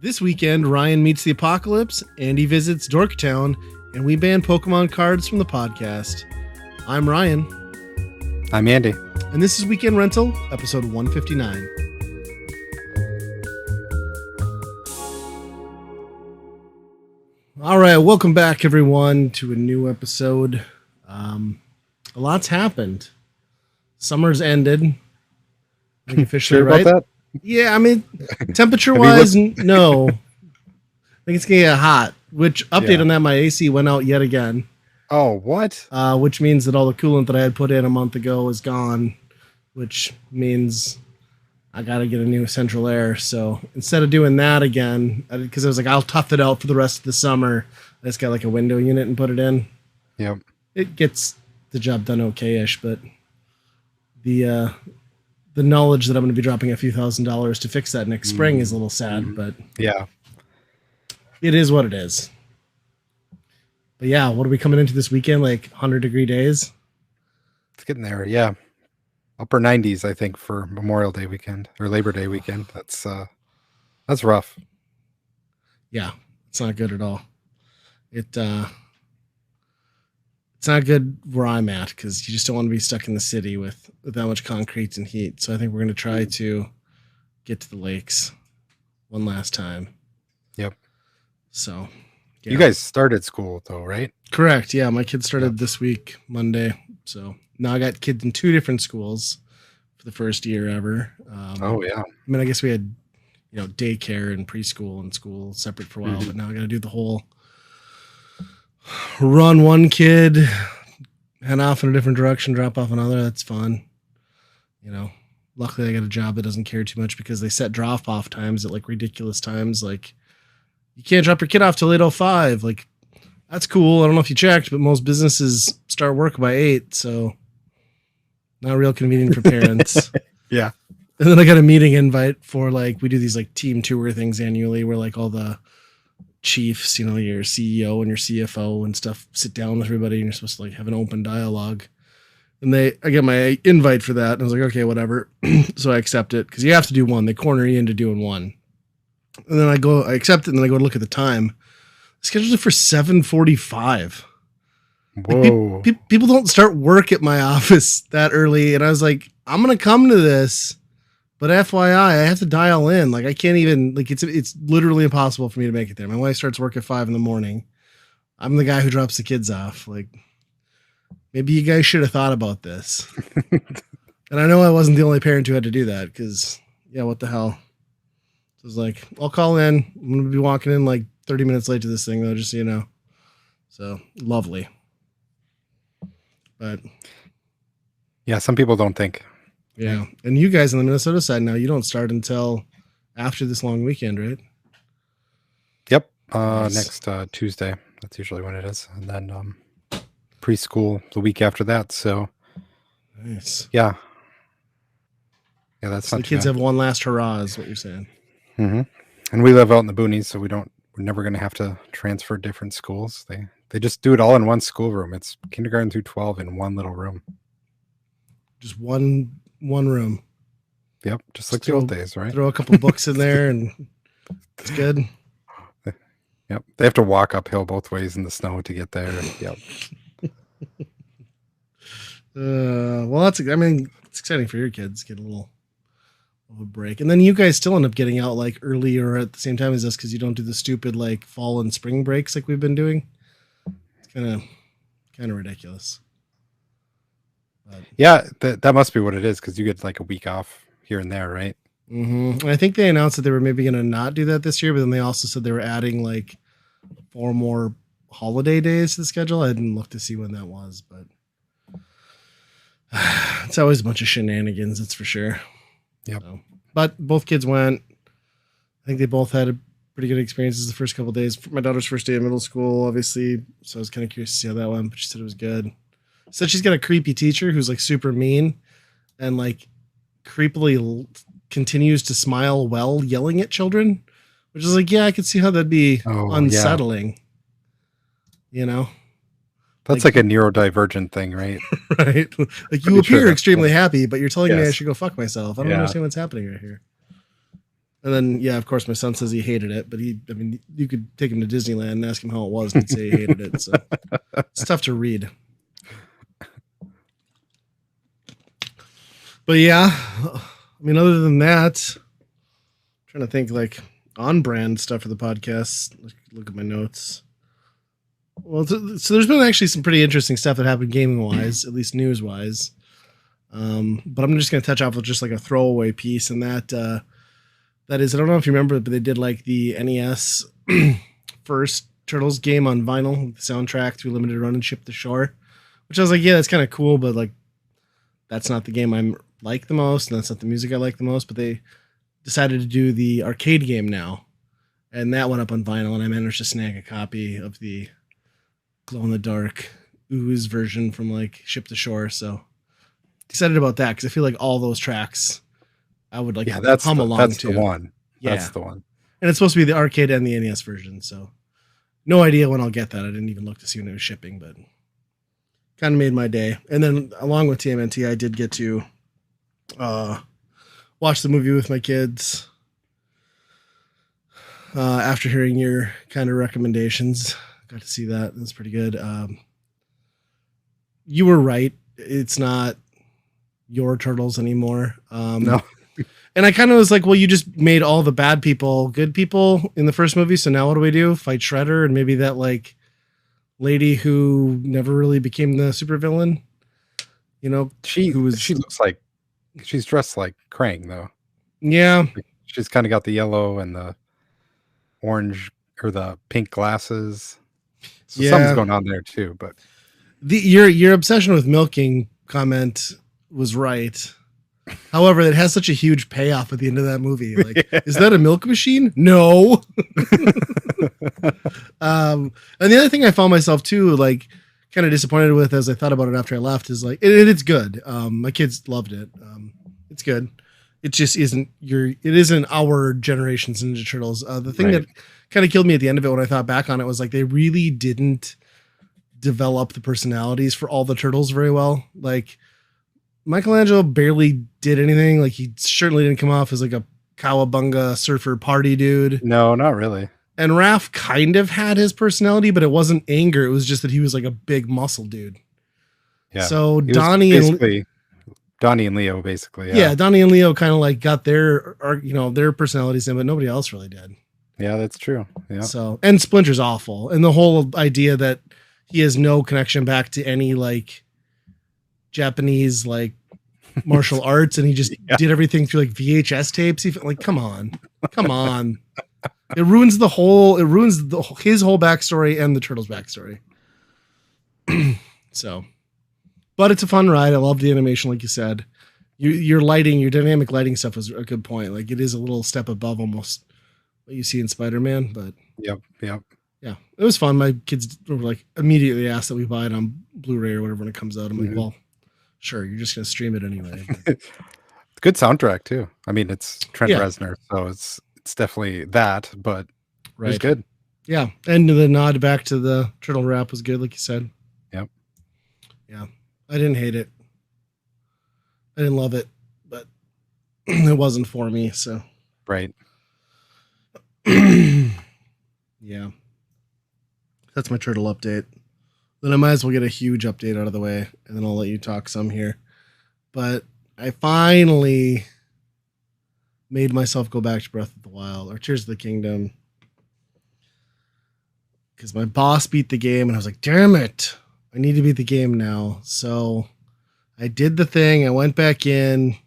This weekend, Ryan meets the apocalypse, Andy visits Dorktown, and we ban Pokemon cards from the podcast. I'm Ryan. I'm Andy. And this is Weekend Rental, episode 159. All right, welcome back, everyone, to a new episode. A lot's happened. Summer's ended. I think officially, sure right? about that? Yeah, I mean, temperature-wise, no. I think it's going to get hot, which, update on that, my AC went out yet again. Oh, what? Which means that all the coolant that I had put in a month ago is gone, which means I got to get a new central air. So instead of doing that again, because I was like, I'll tough it out for the rest of the summer, I just got like a window unit and put it in. Yep. It gets the job done okay-ish, but the knowledge that I'm going to be dropping a few $1,000s to fix that next spring is a little sad, but yeah, it is what it is. But yeah, what are we coming into this weekend? Like 100-degree days? it's getting there. Yeah, upper 90s, I think, for Memorial Day weekend or Labor Day weekend. That's rough. Yeah, it's not good at all. It's not good where I'm at because you just don't want to be stuck in the city with that much concrete and heat. So I think we're going to try to get to the lakes one last time. Yep. So yeah. You guys started school though, right? Correct. Yeah, my kids started this week, Monday. So now I got kids in two different schools for the first year ever. Oh yeah. I mean, I guess we had daycare and preschool and school separate for a while, but now I got to do the whole run one kid, head off in a different direction, drop off another. That's fun. Luckily I got a job that doesn't care too much because they set drop off times at like ridiculous times. Like you can't drop your kid off till 8:05. Like that's cool. I don't know if you checked, but most businesses start work by 8. So not real convenient for parents. Yeah. And then I got a meeting invite for we do these team tour things annually where all the chiefs, your CEO and your CFO and stuff sit down with everybody and you're supposed to have an open dialogue. And I get my invite for that. And I was like, okay, whatever. So I accept it because you have to do one. They corner you into doing one. And then I accept it. And then I go to look at the time. Scheduled it for 7:45. Whoa. People don't start work at my office that early. And I was like, I'm going to come to this. But FYI, I have to dial in. I can't even, it's literally impossible for me to make it there. My wife starts work at 5 a.m. I'm the guy who drops the kids off. Maybe you guys should have thought about this. And I know I wasn't the only parent who had to do that because, what the hell? So I was like, I'll call in. I'm going to be walking in 30 minutes late to this thing, though, just so you know. So, lovely. But yeah, some people don't think. Yeah. And you guys on the Minnesota side now, you don't start until after this long weekend, right? Yep. Nice. Next Tuesday. That's usually when it is. And then preschool the week after that. So nice. Yeah. Yeah, that's so not the kids bad. have one last hurrah, is what you're saying. Mm-hmm. And we live out in the boonies, so we're never going to have to transfer different schools. They just do it all in one schoolroom. It's kindergarten through 12 in one little room. Just one room. Yep, just like the old days, right? Throw a couple books in there and it's good. Yep, they have to walk uphill both ways in the snow to get there. Yep. Well, it's exciting for your kids. Get a little of a break. And then you guys still end up getting out early or at the same time as us because you don't do the stupid fall and spring breaks like we've been doing. It's kind of ridiculous. But, yeah, that must be what it is because you get a week off here and there, right? Mm-hmm. And I think they announced that they were maybe going to not do that this year, but then they also said they were adding 4 more holiday days to the schedule. I didn't look to see when that was, but it's always a bunch of shenanigans, that's for sure. Yep. So, but both kids went. I think they both had pretty good experiences the first couple of days. My daughter's first day in middle school, obviously, so I was kind of curious to see how that went, but she said it was good. Said she's got a creepy teacher who's super mean and creepily continues to smile while yelling at children, which is I could see how that'd be unsettling. Yeah. That's a neurodivergent thing, right? Right. You appear extremely happy, but you're telling me I should go fuck myself. I don't understand what's happening right here. And then, yeah, of course, my son says he hated it, but I mean, you could take him to Disneyland and ask him how it was, and he'd say he hated it. So it's tough to read. But yeah, I mean, other than that, I'm trying to think like on brand stuff for the podcast. Look at my notes. Well, so there's been actually some pretty interesting stuff that happened gaming wise, at least news wise. But I'm just going to touch off with just like a throwaway piece, and that is, I don't know if you remember, but they did like the NES first Turtles game on vinyl, with the soundtrack through limited run and shipped to shore, which I was like, yeah, that's kind of cool, but like, that's not the game I'm like the most, and that's not the music I like the most. But they decided to do the arcade game now, and that went up on vinyl, and I managed to snag a copy of the glow in the dark ooze version from like ship to shore. So excited about that because I feel like all those tracks I would like hum along to. That's the one. Yeah. That's the one. And it's supposed to be the arcade and the NES version. So no idea when I'll get that. I didn't even look to see when it was shipping, but kind of made my day. And then along with TMNT, I did get to watch the movie with my kids after hearing your kind of recommendations. Got to see that. That's pretty good. You were right. It's not your Turtles anymore. No. And I kind of was like, well, you just made all the bad people good people in the first movie. So now what do we do? Fight Shredder and maybe that like lady who never really became the supervillain. You know, she looks like she's dressed like Krang though. Yeah. She's kind of got the yellow and the orange or the pink glasses. So something's going on there too, but your obsession with milking comment was right. However, it has such a huge payoff at the end of that movie. Like, is that a milk machine? No. And the other thing I found myself too, like, kind of disappointed with as I thought about it after I left is like, it's good. My kids loved it. It's good. It just isn't it isn't our generation's Ninja Turtles. The thing that kind of killed me at the end of it when I thought back on it was like, they really didn't develop the personalities for all the turtles very well. Like, Michelangelo barely did anything. Like, he certainly didn't come off as like a cowabunga surfer party dude. No, not really. And Raph kind of had his personality, but it wasn't anger. It was just that he was like a big muscle dude. Yeah. So Donnie and Leo, basically. Yeah, Donnie and Leo kind of like got their personalities in, but nobody else really did. Yeah, that's true. Yeah. So, and Splinter's awful. And the whole idea that he has no connection back to any like Japanese like martial arts, and he just did everything through like VHS tapes. Even like, come on. It ruins his whole backstory and the Turtles backstory. So, but it's a fun ride. I love the animation, like you said. Your dynamic lighting stuff was a good point. Like, it is a little step above almost what you see in Spider-Man, but Yep. Yeah, it was fun. My kids were like immediately asked that we buy it on Blu-ray or whatever when it comes out. I'm like, well, sure, you're just gonna stream it anyway. Good soundtrack too. I mean, it's Trent Reznor, so it's definitely that, but it was good. Yeah, and the nod back to the turtle rap was good, like you said. Yep. Yeah, I didn't hate it. I didn't love it, but it wasn't for me. So right. Yeah. That's my turtle update. Then I might as well get a huge update out of the way, and then I'll let you talk some here. But I finally made myself go back to Breath of the Wild, or Tears of the Kingdom, because my boss beat the game, and I was like, damn it, I need to beat the game now. So I did the thing. I went back in,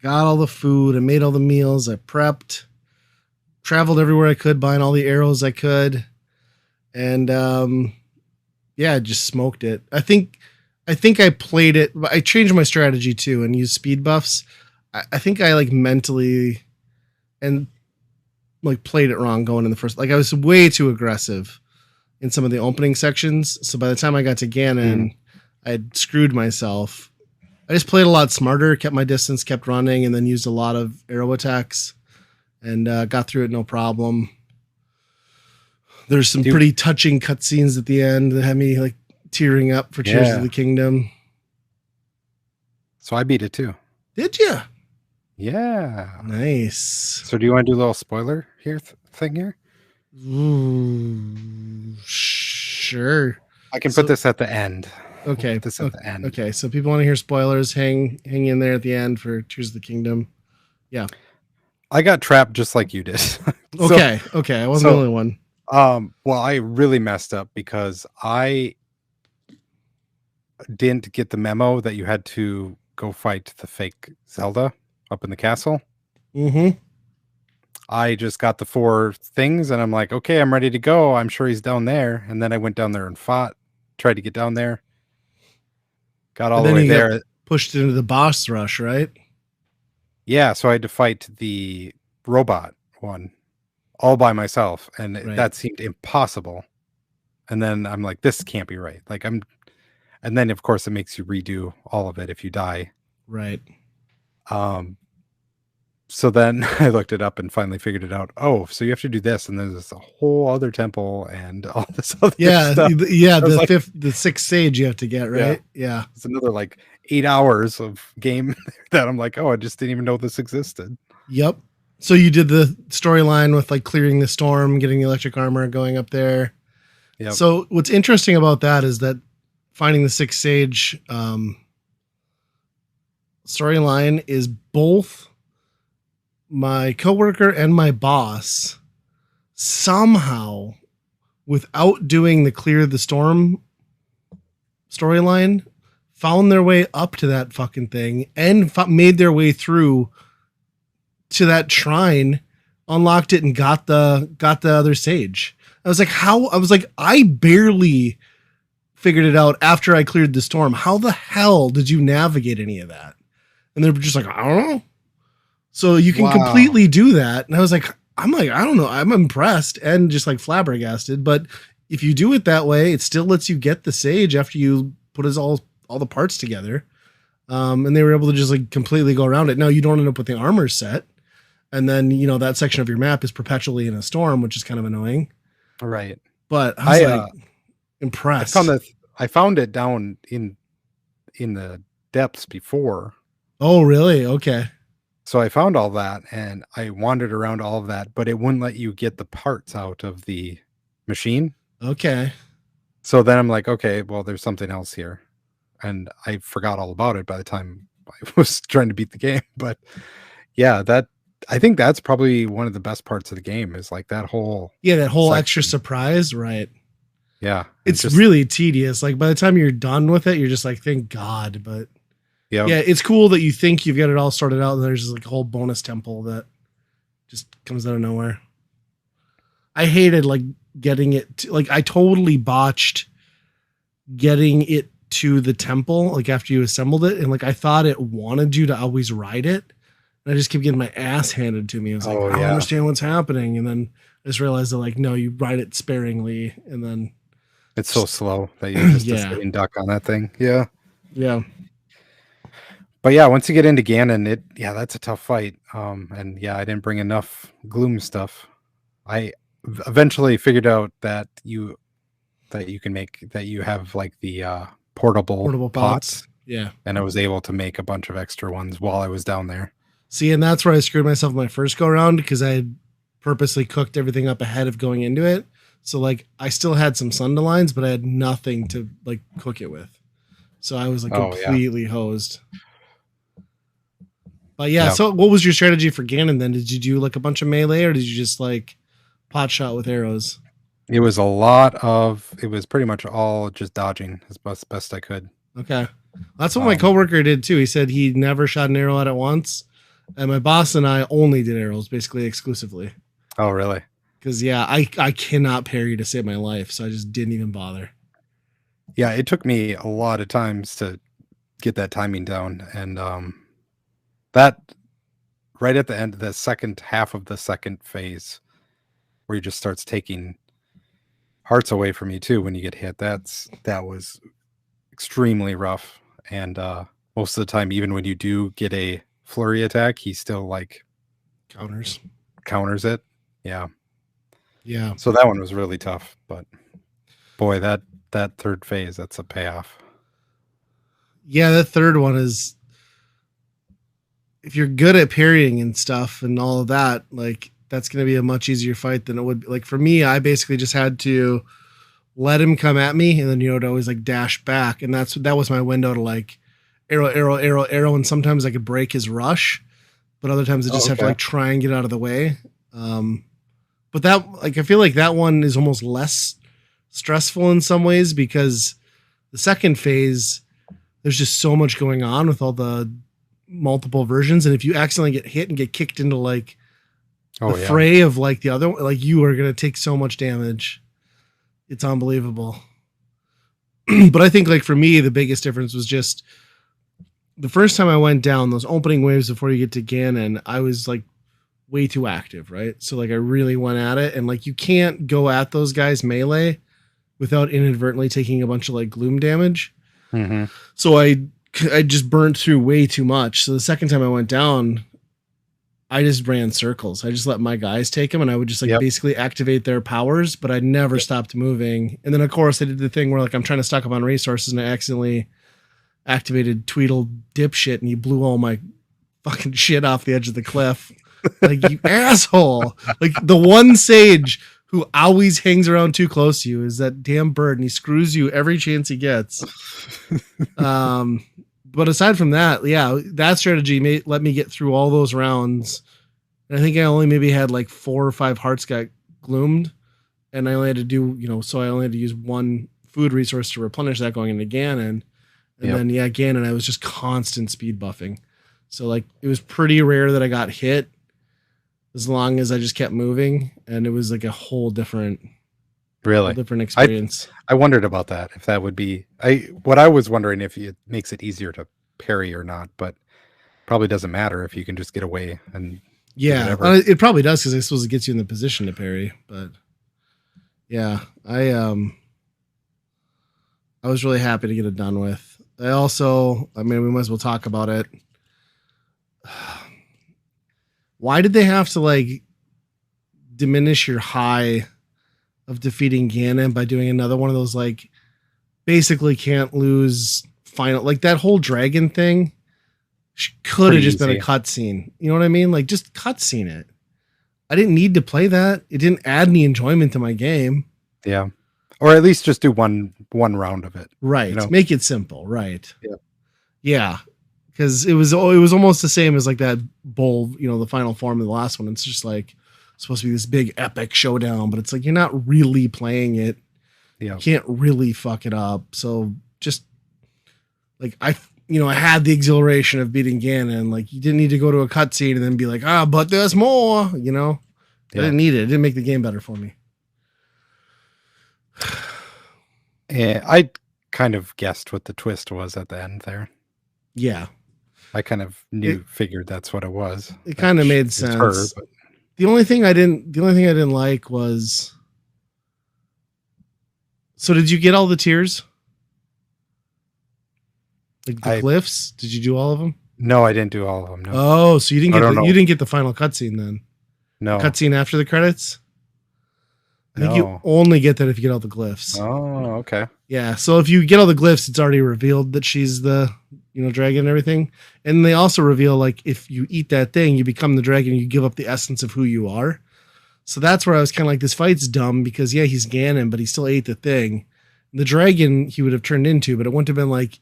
got all the food, I made all the meals, I prepped, traveled everywhere I could, buying all the arrows I could. And I just smoked it. I think I played it. I changed my strategy too and used speed buffs. I think I like mentally and like played it wrong going in the first. Like, I was way too aggressive in some of the opening sections. So by the time I got to Ganon, I had screwed myself. I just played a lot smarter, kept my distance, kept running, and then used a lot of arrow attacks and got through it no problem. There's some pretty touching cutscenes at the end that had me like tearing up for Tears of the Kingdom. So I beat it too. Did you? Yeah. Nice. So do you want to do a little spoiler here thing here? Ooh, sure. I can put So this at the end. We'll okay, put this at the end. okay. So people want to hear spoilers. Hang in there at the end for Tears of the Kingdom. Yeah. I got trapped just like you did. so Okay. Okay. I wasn't the so only one. well, I really messed up because I didn't get the memo that you had to go fight the fake Zelda up in the castle. Mm-hmm. I just got the 4 things and I'm like, okay, I'm ready to go. I'm sure he's down there. And then I went down there and fought, tried to get down there, got all And the then way you got there. pushed into the boss rush, right? Yeah, so I had to fight the robot one all by myself, and Right. that seemed impossible. And then I'm like, this can't be right. And then of course it makes you redo all of it if you die. Right. Um, so then I looked it up and finally figured it out. Oh, so you have to do this, and there's this whole other temple and all this other Yeah. stuff. Yeah. I was like, The 6th stage you have to get, right? Yeah. it's another like 8 hours of game that I'm like, oh, I just didn't even know this existed. Yep. So you did the storyline with like clearing the storm, getting the electric armor, going up there. Yep. So what's interesting about that is that finding the 6th stage storyline is both my coworker and my boss somehow, without doing the clear the storm storyline, found their way up to that fucking thing and made their way through to that shrine, unlocked it, and got the other sage. I was like, how? I was like, I barely figured it out after I cleared the storm. How the hell did you navigate any of that? And they're just like, I don't know. So you can completely do that. And I was like, I don't know. I'm impressed and just like flabbergasted. But if you do it that way, it still lets you get the sage after you put all the parts together. And they were able to just like completely go around it. Now you don't end up with the armor set. And then, that section of your map is perpetually in a storm, which is kind of annoying. Right. But I was like impressed. I found it down in the depths before. Oh, really? Okay. So I found all that and I wandered around all of that, but it wouldn't let you get the parts out of the machine. Okay. So then I'm like, okay, well, there's something else here. And I forgot all about it by the time I was trying to beat the game. But yeah, I think that's probably one of the best parts of the game is like that whole section. Extra surprise, right? Yeah. It's really tedious. Like by the time you're done with it, you're just like, thank God. But yeah, it's cool that you think you've got it all sorted out and there's just like a whole bonus temple that just comes out of nowhere. I hated like getting it like I totally botched getting it to the temple like after you assembled it, and like I thought it wanted you to always ride it. I just kept getting my ass handed to me. I was like, I don't understand what's happening. And then I just realized that, like, no, you ride it sparingly. And then it's so slow that you're just a sitting duck on that thing. Yeah. Yeah. But yeah, once you get into Ganon, that's a tough fight. And yeah, I didn't bring enough gloom stuff. I eventually figured out that you have like the portable pots. Yeah. And I was able to make a bunch of extra ones while I was down there. See, and that's where I screwed myself my first go around because I had purposely cooked everything up ahead of going into it. So like I still had some Sunderlines, but I had nothing to like cook it with. So I was like completely hosed. But yeah, so what was your strategy for Ganon then? Did you do like a bunch of melee or did you just like pot shot with arrows? It was pretty much all just dodging as best I could. Okay. That's what my coworker did too. He said he never shot an arrow at it once. And my boss and I only did arrows basically exclusively. Oh, really? Because yeah, I cannot parry to save my life. So I just didn't even bother. Yeah, it took me a lot of times to get that timing down. And that right at the end of the second half of the second phase where he just starts taking hearts away from you too when you get hit. That was extremely rough. And most of the time, even when you do get a flurry attack, he still like counters it. Yeah. So that one was really tough, but boy, that third phase, that's a payoff. Yeah, that third one is if you're good at parrying and stuff and all of that, like that's going to be a much easier fight than it would be. Like for me, I basically just had to let him come at me, and then to always like dash back, and that was my window to like arrow, and sometimes I could break his rush, but other times I just have to like try and get out of the way. But that, like, I feel like that one is almost less stressful in some ways because the second phase, there's just so much going on with all the multiple versions, and if you accidentally get hit and get kicked into like the fray of like the other, like you are gonna take so much damage. It's unbelievable. But I think like for me, the biggest difference was just the first time I went down those opening waves before you get to Ganon, I was like way too active, right? So like I really went at it, and like you can't go at those guys melee without inadvertently taking a bunch of like gloom damage. Mm-hmm. So I just burnt through way too much. So the second time I went down, I just ran circles. I just let my guys take them, and I would just like basically activate their powers, but I never stopped moving. And then of course I did the thing where like I'm trying to stock up on resources, and I accidentally activated Tweedle dipshit, and he blew all my fucking shit off the edge of the cliff. Like, you asshole. Like the one sage who always hangs around too close to you is that damn bird, and he screws you every chance he gets. But aside from that, yeah, that strategy let me get through all those rounds. And I think I only maybe had like 4 or 5 hearts got gloomed, and I only had to do, so I only had to use 1 food resource to replenish that going into Ganon. And then Ganon, I was just constant speed buffing. So like it was pretty rare that I got hit as long as I just kept moving, and it was like a whole different experience. I wondered about that, if that would be what I was wondering, if it makes it easier to parry or not, but probably doesn't matter if you can just get away and it probably does, because I suppose it gets you in the position to parry. But yeah, I was really happy to get it done with. I mean, we might as well talk about it. Why did they have to like diminish your high of defeating Ganon by doing another one of those like basically can't lose final, like that whole dragon thing could have just been a cutscene. You know what I mean? Like just cutscene it. I didn't need to play that. It didn't add any enjoyment to my game. Yeah. Or at least just do one round of it. Right. Make it simple. Right. Yeah. Yeah. Because it was almost the same as like that bowl, the final form of the last one. It's just like supposed to be this big epic showdown, but it's like you're not really playing it. Yeah. You can't really fuck it up. So just like I had the exhilaration of beating Ganon. Like you didn't need to go to a cutscene and then be like, but there's more. I didn't need it. It didn't make the game better for me. Yeah, I kind of guessed what the twist was at the end there. Yeah. I kind of figured that's what it was. It kind of made sense. The only thing I didn't like was, so did you get all the tiers? Like the glyphs? Did you do all of them? No, I didn't do all of them. No. Oh, so you didn't get the final cutscene then? No. Cutscene after the credits? I think you only get that if you get all the glyphs. Oh, okay. Yeah, so if you get all the glyphs, it's already revealed that she's the dragon and everything. And they also reveal, like, if you eat that thing, you become the dragon, you give up the essence of who you are. So that's where I was kind of like, this fight's dumb because, yeah, he's Ganon, but he still ate the thing. The dragon he would have turned into, but it wouldn't have been like,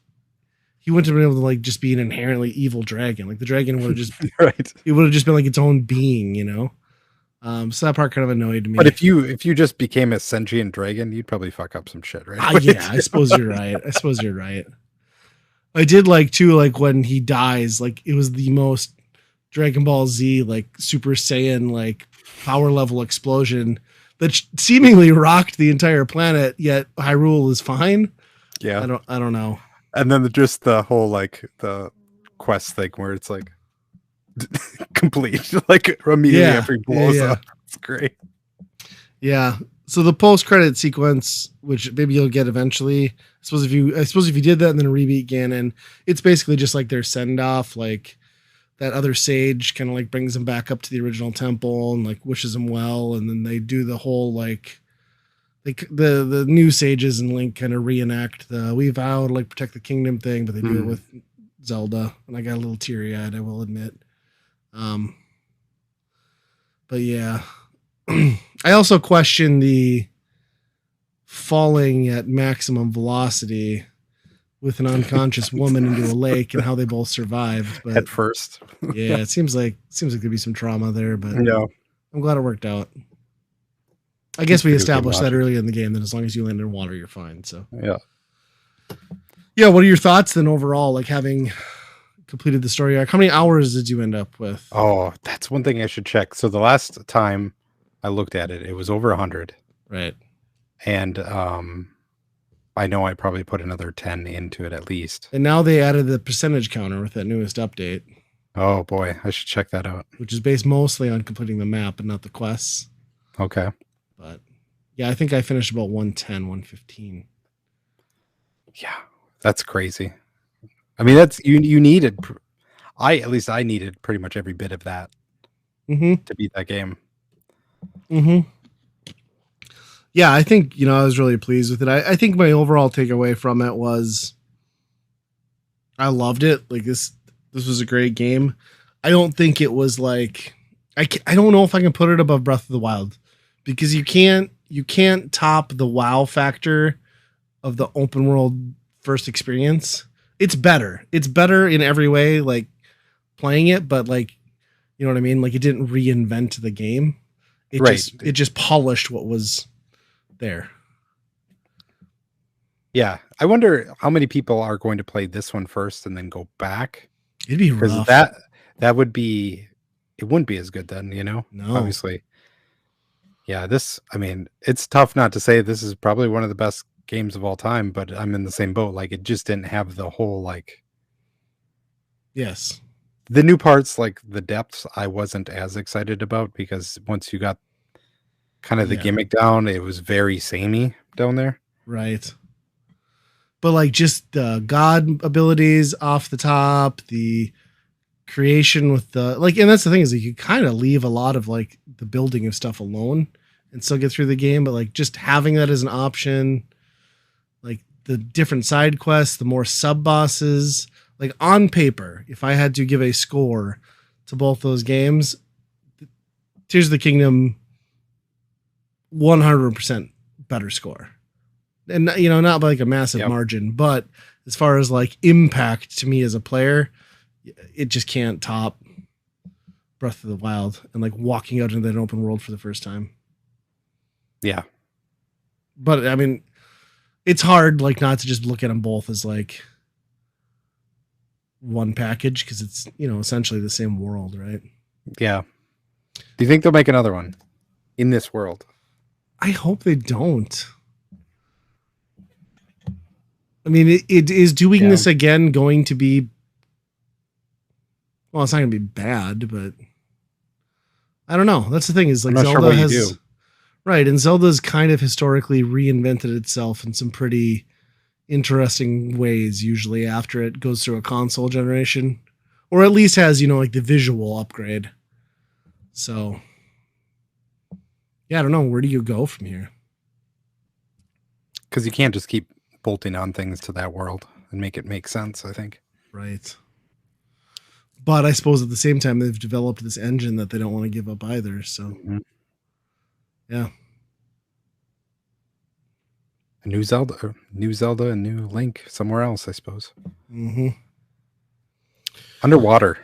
he wouldn't have been able to like just be an inherently evil dragon. Like the dragon would have just, right. It would have just been like its own being, So that part kind of annoyed me. But if you just became a sentient dragon, you'd probably fuck up some shit, right? Yeah, I suppose you're right. I did like too, like when he dies, like it was the most Dragon Ball Z, like Super Saiyan, like power level explosion that seemingly rocked the entire planet. Yet Hyrule is fine. Yeah, I don't know. And then just the whole like the quest thing where it's like complete, like immediately after he blows up. It's great. Yeah. So the post-credit sequence, which maybe you'll get eventually, I suppose if you did that and then rebeat Ganon, it's basically just like their send-off, like that other sage kind of like brings them back up to the original temple and like wishes them well, and then they do the whole like the new sages and Link kind of reenact the we vow to like protect the kingdom thing, but they do it with Zelda, and I got a little teary-eyed, I will admit. Um, but yeah, I also question the falling at maximum velocity with an unconscious woman into a lake and how they both survived. But At first. yeah, it seems like there'd be some trauma there, but No. I'm glad it worked out. I guess Keeps we video game established that logic. early in the game that as long as you land in water, you're fine. So Yeah. yeah, what are your thoughts then overall? Like having completed the story arc, how many hours did you end up with? Oh, that's one thing I should check. So the last time I looked at it, it was over 100. Right. And I know I probably put another 10 into it at least. And now they added the percentage counter with that newest update. Oh boy, I should check that out. Which is based mostly on completing the map and not the quests. Okay. But yeah, I think I finished about 110, 115. Yeah, that's crazy. I mean, that's you needed. At least I needed pretty much every bit of that to beat that game. Yeah, I think I was really pleased with it. I think my overall takeaway from it was I loved it. Like this was a great game. I don't think it was like I don't know if I can put it above Breath of the Wild because you can't top the wow factor of the open world first experience. It's better. It's better in every way, like playing it, but like, you know what I mean? Like it didn't reinvent the game. It just polished what was there. Yeah. I wonder how many people are going to play this one first and then go back. It'd be rough. That would be, it wouldn't be as good then, No. Obviously. Yeah, I mean, it's tough not to say this is probably one of the best games of all time, but I'm in the same boat. Like it just didn't have the whole like yes. The new parts, like the depths, I wasn't as excited about because once you got kind of the gimmick down, it was very samey down there. Right. But like just the god abilities off the top, the creation with the like, and that's the thing is like you kind of leave a lot of like the building of stuff alone and still get through the game, but like just having that as an option, like the different side quests, the more sub bosses, like on paper, if I had to give a score to both those games, Tears of the Kingdom 100% better score. And not by like a massive margin, but as far as like impact to me as a player, it just can't top Breath of the Wild and like walking out into that open world for the first time. Yeah. But I mean, it's hard like not to just look at them both as like one package because it's, essentially the same world, right? Yeah. Do you think they'll make another one in this world? I hope they don't. I mean, it is doing this again going to be, well, it's not going to be bad, but I don't know. That's the thing is like Zelda has, right. And Zelda's kind of historically reinvented itself in some pretty interesting ways, usually after it goes through a console generation, or at least has, like the visual upgrade. So yeah, I don't know. Where do you go from here? Because you can't just keep bolting on things to that world and make it make sense, I think. Right. But I suppose at the same time, they've developed this engine that they don't want to give up either. So, yeah. A new Zelda, and new Link somewhere else, I suppose. Underwater.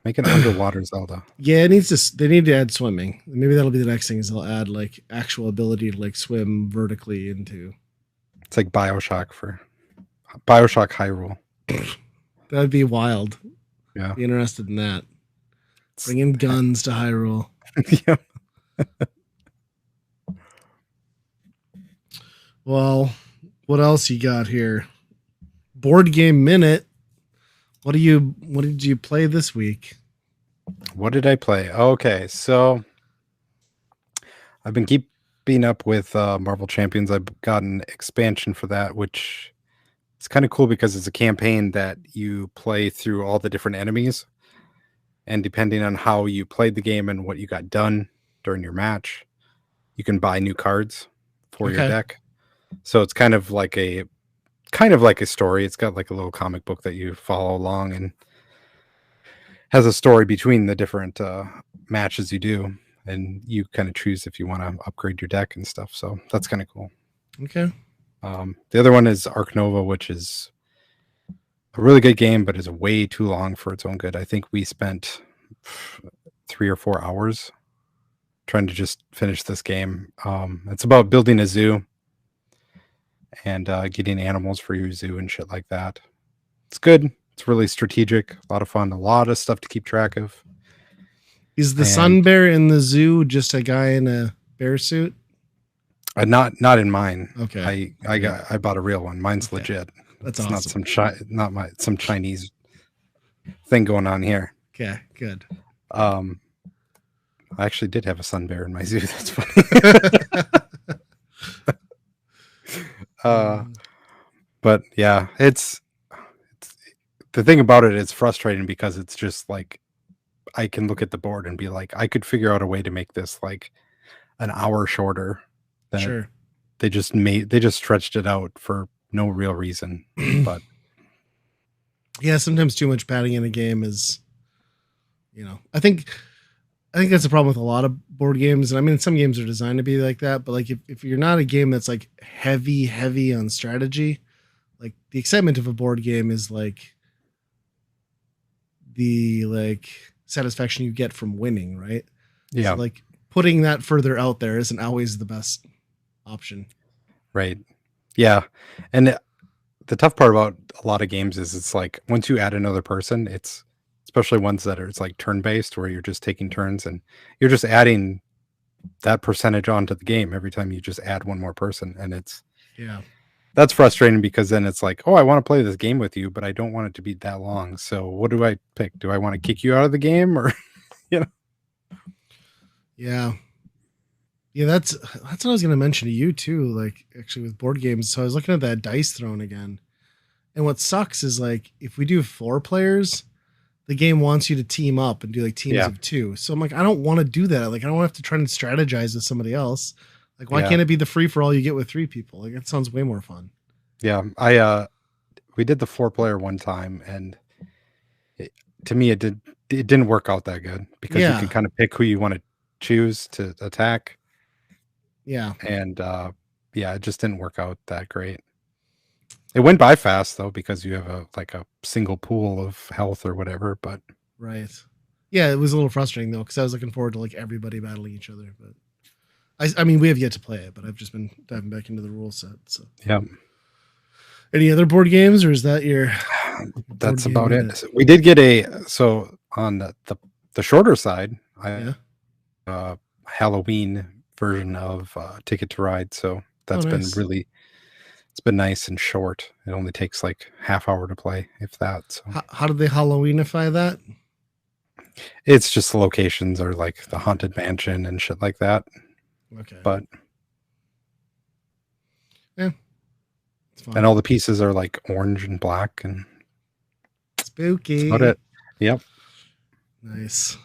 Make an underwater Zelda. Yeah, they need to add swimming. Maybe that'll be the next thing is they'll add like actual ability to like swim vertically into. It's like Bioshock Hyrule. That'd be wild. Yeah. Be interested in that. Bring in guns to Hyrule. Yeah. Well, what else you got here? Board Game Minute. What did you play this week? What did I play? Okay, so I've been keeping up with Marvel Champions. I've got an expansion for that, which is kind of cool because it's a campaign that you play through all the different enemies. And depending on how you played the game and what you got done during your match, you can buy new cards for your deck. So it's kind of like a story. It's got like a little comic book that you follow along and has a story between the different matches you do, and you kind of choose if you want to upgrade your deck and stuff. So that's kind of cool. Okay. The other one is Arc Nova, which is a really good game, but is way too long for its own good. I think we spent 3 or 4 hours trying to just finish this game. It's about building a zoo and getting animals for your zoo and shit like that. It's good. It's really strategic, a lot of fun, a lot of stuff to keep track of. Is the sun bear in the zoo just a guy in a bear suit? Not in mine. Okay. I bought a real one. Mine's legit. That's it's awesome. Not some Chinese thing going on here. Okay, good. I actually did have a sun bear in my zoo. That's funny. But yeah, it's the thing about it. It's frustrating because it's just like I can look at the board and be like, I could figure out a way to make this like an hour shorter. Sure. They just stretched it out for no real reason. But yeah, sometimes too much padding in a game is, I think that's a problem with a lot of board games. And I mean, some games are designed to be like that, but like if you're not a game that's like heavy on strategy, like the excitement of a board game is like the like satisfaction you get from winning, right? Yeah. So like putting that further out there isn't always the best option. Right. Yeah. And the tough part about a lot of games is it's like once you add another person, it's especially ones that are it's like turn-based where you're just taking turns and you're just adding that percentage onto the game every time you just add one more person. And that's frustrating because then it's like, oh, I want to play this game with you, but I don't want it to be that long. So what do I pick? Do I want to kick you out of the game or, Yeah. Yeah, that's what I was going to mention to you too. Like actually with board games. So I was looking at that Dice Throne again. And what sucks is like, if we do 4 players, the game wants you to team up and do like teams of 2. So I'm like, I don't want to do that. Like, I don't have to try and strategize with somebody else. Like, why can't it be the free for all you get with 3 people? Like, that sounds way more fun. Yeah. We did the 4-player one time and to me, it didn't work out that good because you can kind of pick who you want to choose to attack. Yeah. And it just didn't work out that great. It went by fast though because you have a single pool of health or whatever. But right. Yeah, it was a little frustrating though because I was looking forward to like everybody battling each other. But I mean, we have yet to play it, but I've just been diving back into the rule set. So yeah. Any other board games, or is that your? That's about it. We did get on the shorter side. Halloween version of Ticket to Ride. So that's nice. It's been nice and short. It only takes like half hour to play, if that. So how did they Halloweenify that? It's just the locations are like the Haunted Mansion and shit like that. Okay. But yeah. It's fun. And all the pieces are like orange and black and spooky. That's about it. Yep. Nice.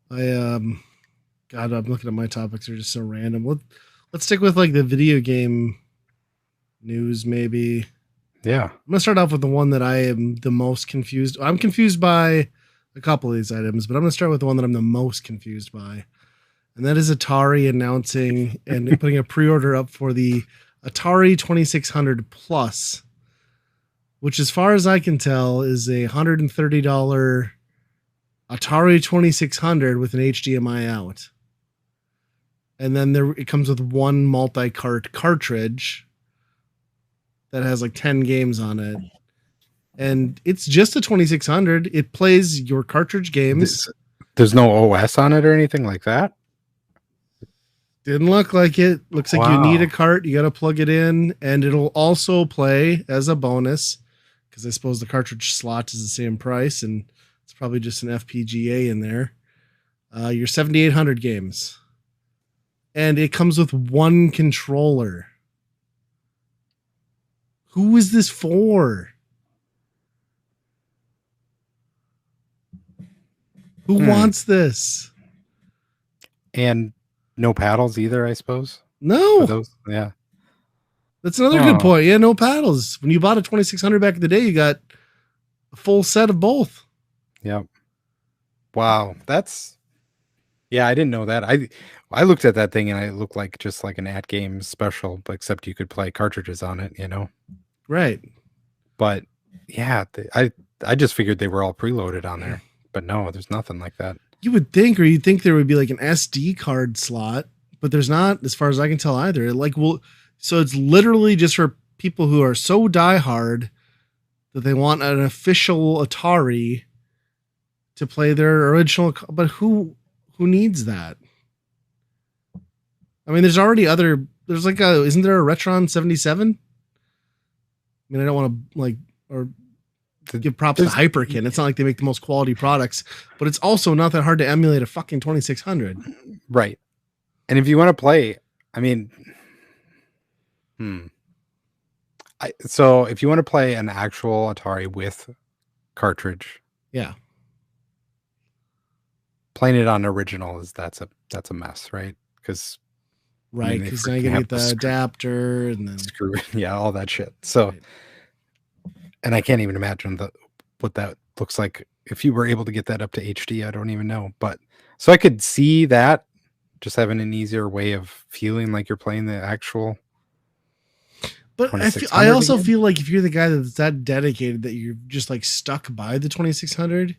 God, I'm looking at my topics. They're just so random. Let's stick with like the video game news, maybe. Yeah. I'm gonna start off with the one that I am the most confused. I'm confused by a couple of these items, but I'm gonna start with the one that I'm the most confused by, and that is Atari announcing and putting a pre-order up for the Atari 2600 Plus, which, as far as I can tell, is a $130 Atari 2600 with an HDMI out. And then it comes with one multi-cart cartridge that has like 10 games on it. And it's just a 2600. It plays your cartridge games. There's no OS on it or anything like that? Didn't look like it. Looks like you need a cart. You got to plug it in. And it'll also play as a bonus, because I suppose the cartridge slot is the same price. And it's probably just an FPGA in there. Your 7800 games. And it comes with one controller. Who is this for? Who wants this? And no paddles either, I suppose. No. Yeah. That's another good point. Yeah, no paddles. When you bought a 2600 back in the day, you got a full set of both. Yep. Wow. That's yeah, I didn't know that. I looked at that thing and it looked like just like an at game special, but except you could play cartridges on it, you know. Right. But yeah, I just figured they were all preloaded on there. But no, there's nothing like that. You would think, or you'd think there would be like an SD card slot, but there's not, as far as I can tell either. Like, well, so it's literally just for people who are so diehard that they want an official Atari to play their original. But who needs that? I mean, there's already other. There's like a. Isn't there a Retron 77? I mean, I don't want to like or give props to Hyperkin. It's not like they make the most quality products, but it's also not that hard to emulate a fucking 2600. Right. And if you want to play, I mean, so if you want to play an actual Atari with cartridge, yeah, playing it on original that's a mess, right? Because right, because now you gotta get the adapter and then screw it, yeah, all that shit. So, right. And I can't even imagine what that looks like if you were able to get that up to HD. I don't even know, but so I could see that just having an easier way of feeling like you're playing the actual. But I also feel like if you're the guy that's that dedicated that you're just like stuck by the 2600,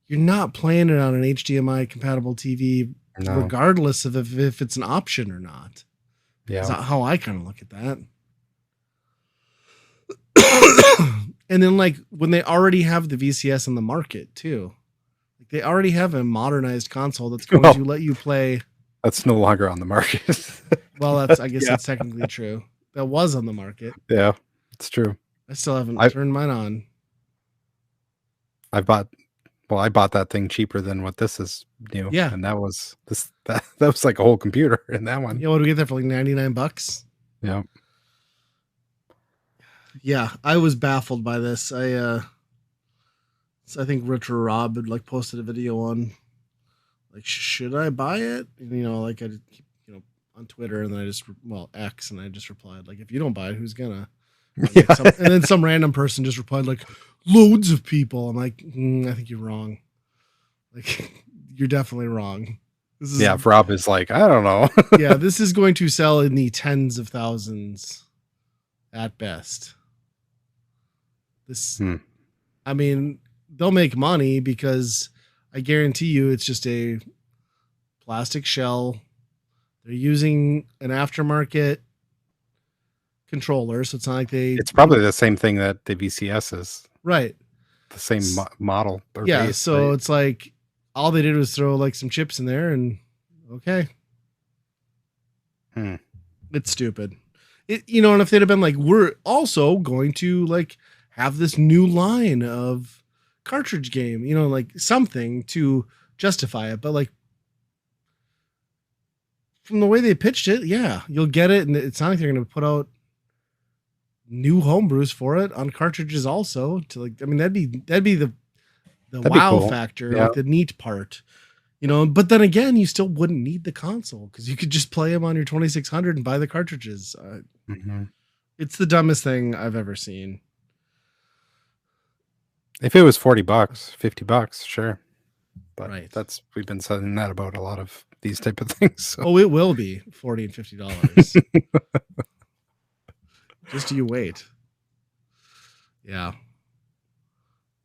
you're not playing it on an HDMI compatible TV, regardless of if it's an option or not. Yeah, that's how I kind of look at that. And then like when they already have the VCS in the market too, like they already have a modernized console that's going to let you play. That's no longer on the market. Well, I guess that's technically true. That was on the market. Yeah, it's true. I still haven't turned mine on. I bought that thing cheaper than what this is new. Yeah. And that was like a whole computer in that one. Yeah, what do we get there for like $99? Yeah. Yeah, I was baffled by this. I think Retro Rob had like posted a video on like should I buy it? And, like I keep on Twitter, and then X, and I just replied like, if you don't buy it, who's gonna? And then some random person just replied like, loads of people. I'm like, I think you're wrong. Like, you're definitely wrong. Rob is like, I don't know. Yeah, this is going to sell in the tens of thousands at best. I mean, they'll make money because I guarantee you it's just a plastic shell. They're using an aftermarket controller, so it's not like it's probably the same thing that the VCS is. Right. The same model. Yeah, base, so right? It's like all they did was throw like some chips in there and okay. It's stupid. And if they'd have been like, we're also going to like have this new line of cartridge game, like something to justify it, but like from the way they pitched it, yeah, you'll get it, and it's not like they're going to put out new homebrews for it on cartridges also. To like, I mean, that'd be the wow factor, like the neat part, But then again, you still wouldn't need the console because you could just play them on your 2600 and buy the cartridges. It's the dumbest thing I've ever seen. If it was $40, $50, sure. But right. We've been saying that about a lot of these type of things. So. Oh, it will be $40 and $50. Just you wait. Yeah.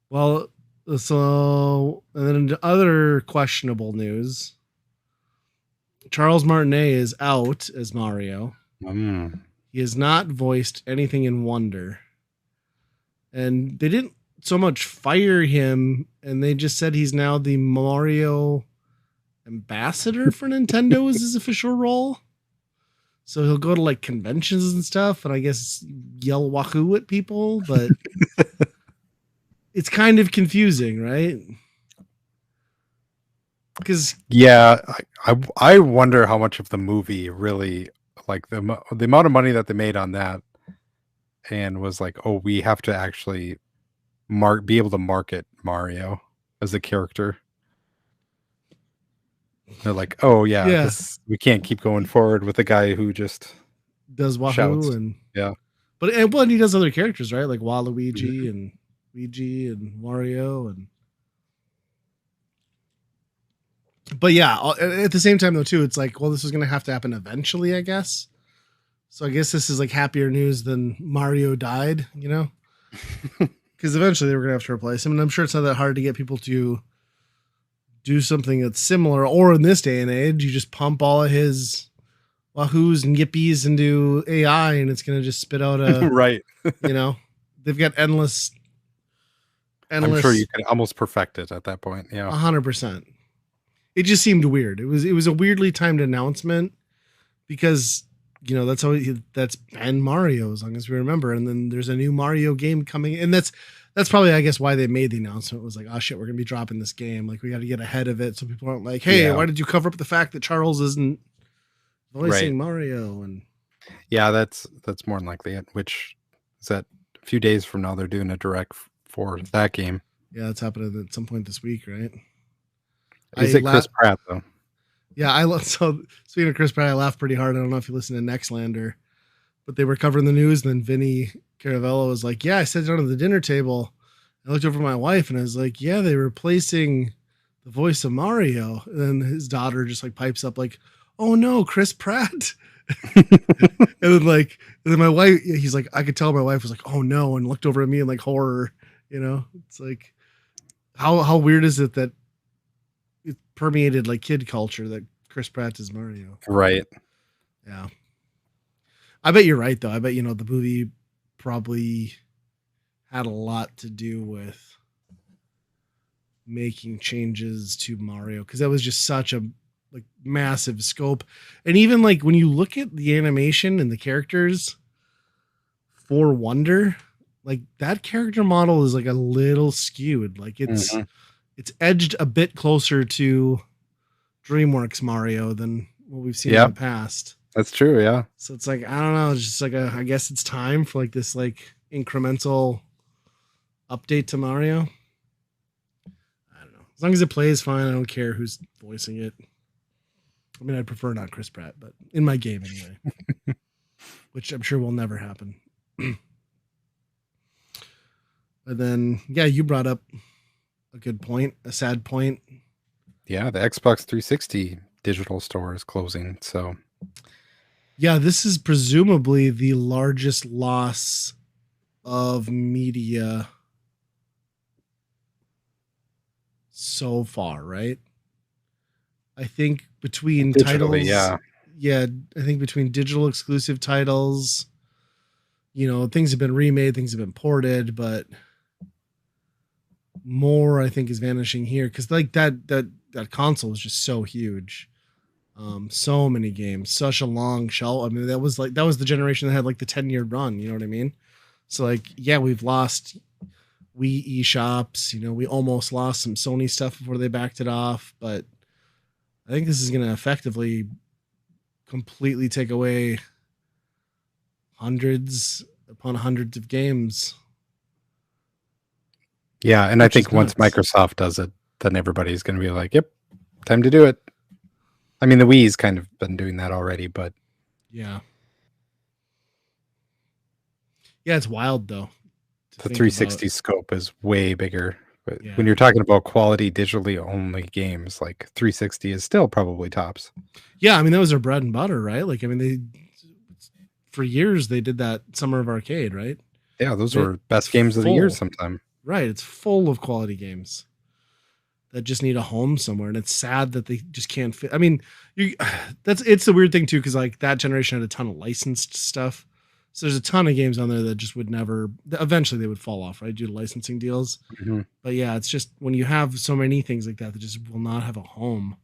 Well, so and then other questionable news. Charles Martinet is out as Mario. He has not voiced anything in Wonder. And they didn't so much fire him, and they just said he's now the Mario ambassador for Nintendo is his official role. So he'll go to like conventions and stuff, and I guess yell wahoo at people, but it's kind of confusing, right? Because I wonder how much of the movie really, like the amount of money that they made on that, and was like, oh, we have to actually be able to market Mario as a character. They're like, oh yeah. We can't keep going forward with a guy who just does wahoo shouts. And but and he does other characters, right? Like Waluigi and Luigi and Mario and But yeah, at the same time though too, it's like, well, this is going to have to happen eventually, I guess. So I guess this is like happier news than Mario died, you know, because eventually they were going to have to replace him, and I'm sure it's not that hard to get people to do something that's similar. Or in this day and age, you just pump all of his wahoos and yippies into AI, and it's going to just spit out a, Right. you know, they've got endless. I'm sure you could almost perfect it at that point. Yeah. 100%. It just seemed weird. It was a weirdly timed announcement because that's been Mario as long as we remember, and then there's a new Mario game coming, and that's probably I guess why they made the announcement. It was like, oh shit, we're gonna be dropping this game. Like we got to get ahead of it so people aren't like, hey, why did you cover up the fact that Charles isn't voicing Mario? And yeah, that's more than likely it. Which is that a few days from now they're doing a direct for that game. Yeah, that's happening at some point this week, right? Is it Chris Pratt though? Yeah, so speaking of Chris Pratt, I laughed pretty hard. I don't know if you listen to Nextlander, but they were covering the news, and then Vinny Caravello was like, yeah, I sat down at the dinner table. I looked over at my wife and I was like, yeah, they're replacing the voice of Mario. And then his daughter just like pipes up like, oh no, Chris Pratt. And then my wife, he's like, I could tell my wife was like, oh no, and looked over at me in like horror. It's like, how weird is it that it permeated like kid culture that Chris Pratt is Mario? Right. Yeah. I bet you're right though. I bet, the movie probably had a lot to do with making changes to Mario, because that was just such a like massive scope. And even like when you look at the animation and the characters for Wonder, like that character model is like a little skewed. Like it's edged a bit closer to DreamWorks Mario than what we've seen in the past. That's true, yeah. So it's like, I don't know, it's just like I guess it's time for like this like incremental update to Mario. I don't know. As long as it plays fine, I don't care who's voicing it. I mean, I'd prefer not Chris Pratt, but in my game anyway. Which I'm sure will never happen. But then, yeah, you brought up a good point, a sad point. Yeah, the Xbox 360 digital store is closing, so yeah, this is presumably the largest loss of media so far, right? I think between digitally, titles, I think between digital exclusive titles, things have been remade, things have been ported, but more I think is vanishing here because like that console was just so huge. So many games, such a long shelf. I mean, that was the generation that had like the 10-year run, you know what I mean? So like, yeah, we've lost Wii eShops, we almost lost some Sony stuff before they backed it off, but I think this is going to effectively completely take away hundreds upon hundreds of games. Yeah, and I think once Microsoft does it, then everybody's going to be like, yep, time to do it. I mean, the Wii's kind of been doing that already, but yeah. Yeah, it's wild though. The 360 scope is way bigger. But when you're talking about quality digitally only games, like 360 is still probably tops. Yeah, I mean, that was their bread and butter, right? Like, I mean, for years they did that Summer of Arcade, right? Yeah, those were best games of the year sometime. Right, it's full of quality games that just need a home somewhere, and it's sad that they just can't fit. I mean, it's the weird thing too, because like that generation had a ton of licensed stuff. So there's a ton of games on there that just would never, eventually they would fall off, right? Due to licensing deals. Mm-hmm. But yeah, it's just when you have so many things like that just will not have a home.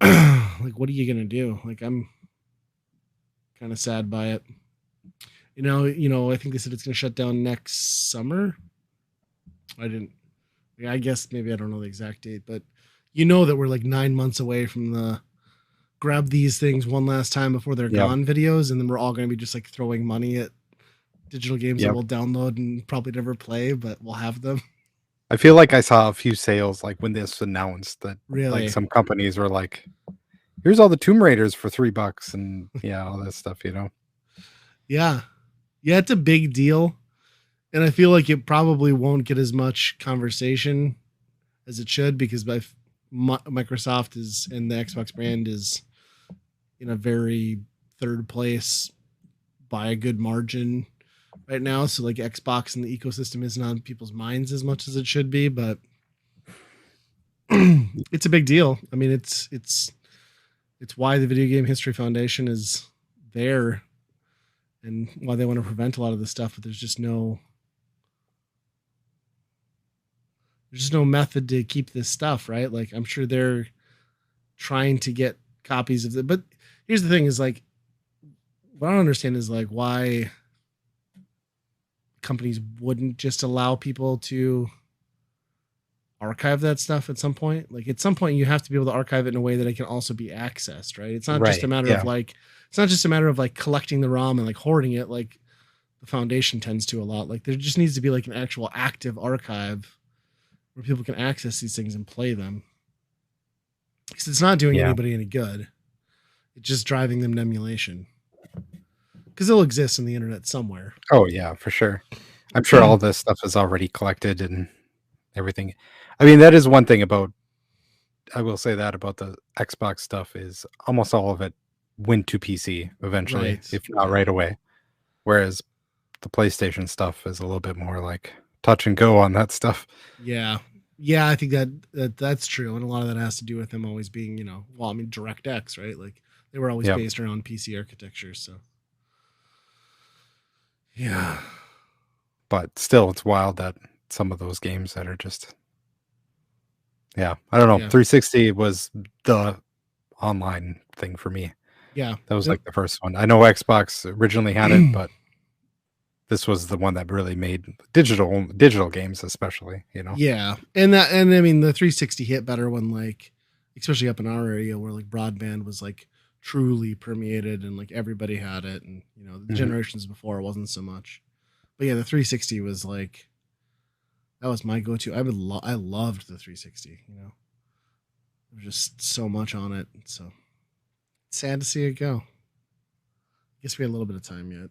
Like, what are you going to do? Like, I'm kind of sad by it. I think they said it's going to shut down next summer. I guess maybe I don't know the exact date, but that we're like 9 months away from the grab these things one last time before they're gone videos, and then we're all going to be just like throwing money at digital games that we'll download and probably never play, but we'll have them. I feel like I saw a few sales like when this announced that really? Like some companies were like, here's all the Tomb Raiders for $3 and all that stuff, Yeah, it's a big deal, and I feel like it probably won't get as much conversation as it should, because Microsoft is and the Xbox brand is in a very third place by a good margin right now. So like Xbox and the ecosystem isn't on people's minds as much as it should be, but it's a big deal. I mean, it's why the Video Game History Foundation is there and why they want to prevent a lot of this stuff, but there's just no method to keep this stuff, right? Like I'm sure they're trying to get copies of it, but here's the thing is like what I don't understand is like why companies wouldn't just allow people to archive that stuff at some point. Like at some point you have to be able to archive it in a way that it can also be accessed, right? It's not just a matter of like it's not just a matter of like collecting the ROM and like hoarding it like the foundation tends to a lot. Like there just needs to be like an actual active archive where people can access these things and play them. Because it's not doing anybody any good. It's just driving them to emulation. Because it'll exist in the internet somewhere. Oh yeah, for sure. I'm sure all this stuff is already collected and everything. I mean, that is one thing about, I will say that about the Xbox stuff is almost all of it went to PC eventually, if not right away. Whereas the PlayStation stuff is a little bit more like touch and go on that stuff. Yeah. I think that's true. And a lot of that has to do with them always being, DirectX, right? Like they were always based around PC architecture. So yeah. But still, it's wild that some of those games that are just, I don't know. 360 was the online thing for me. Yeah. That was like the first one. I know Xbox originally had it, but this was the one that really made digital games, especially, Yeah. And I mean, the 360 hit better when like, especially up in our area where like broadband was like truly permeated and like everybody had it. And, the generations before it wasn't so much. But yeah, the 360 was like, that was my go-to. I loved the 360, There was just so much on it. So it's sad to see it go. I guess we had a little bit of time yet.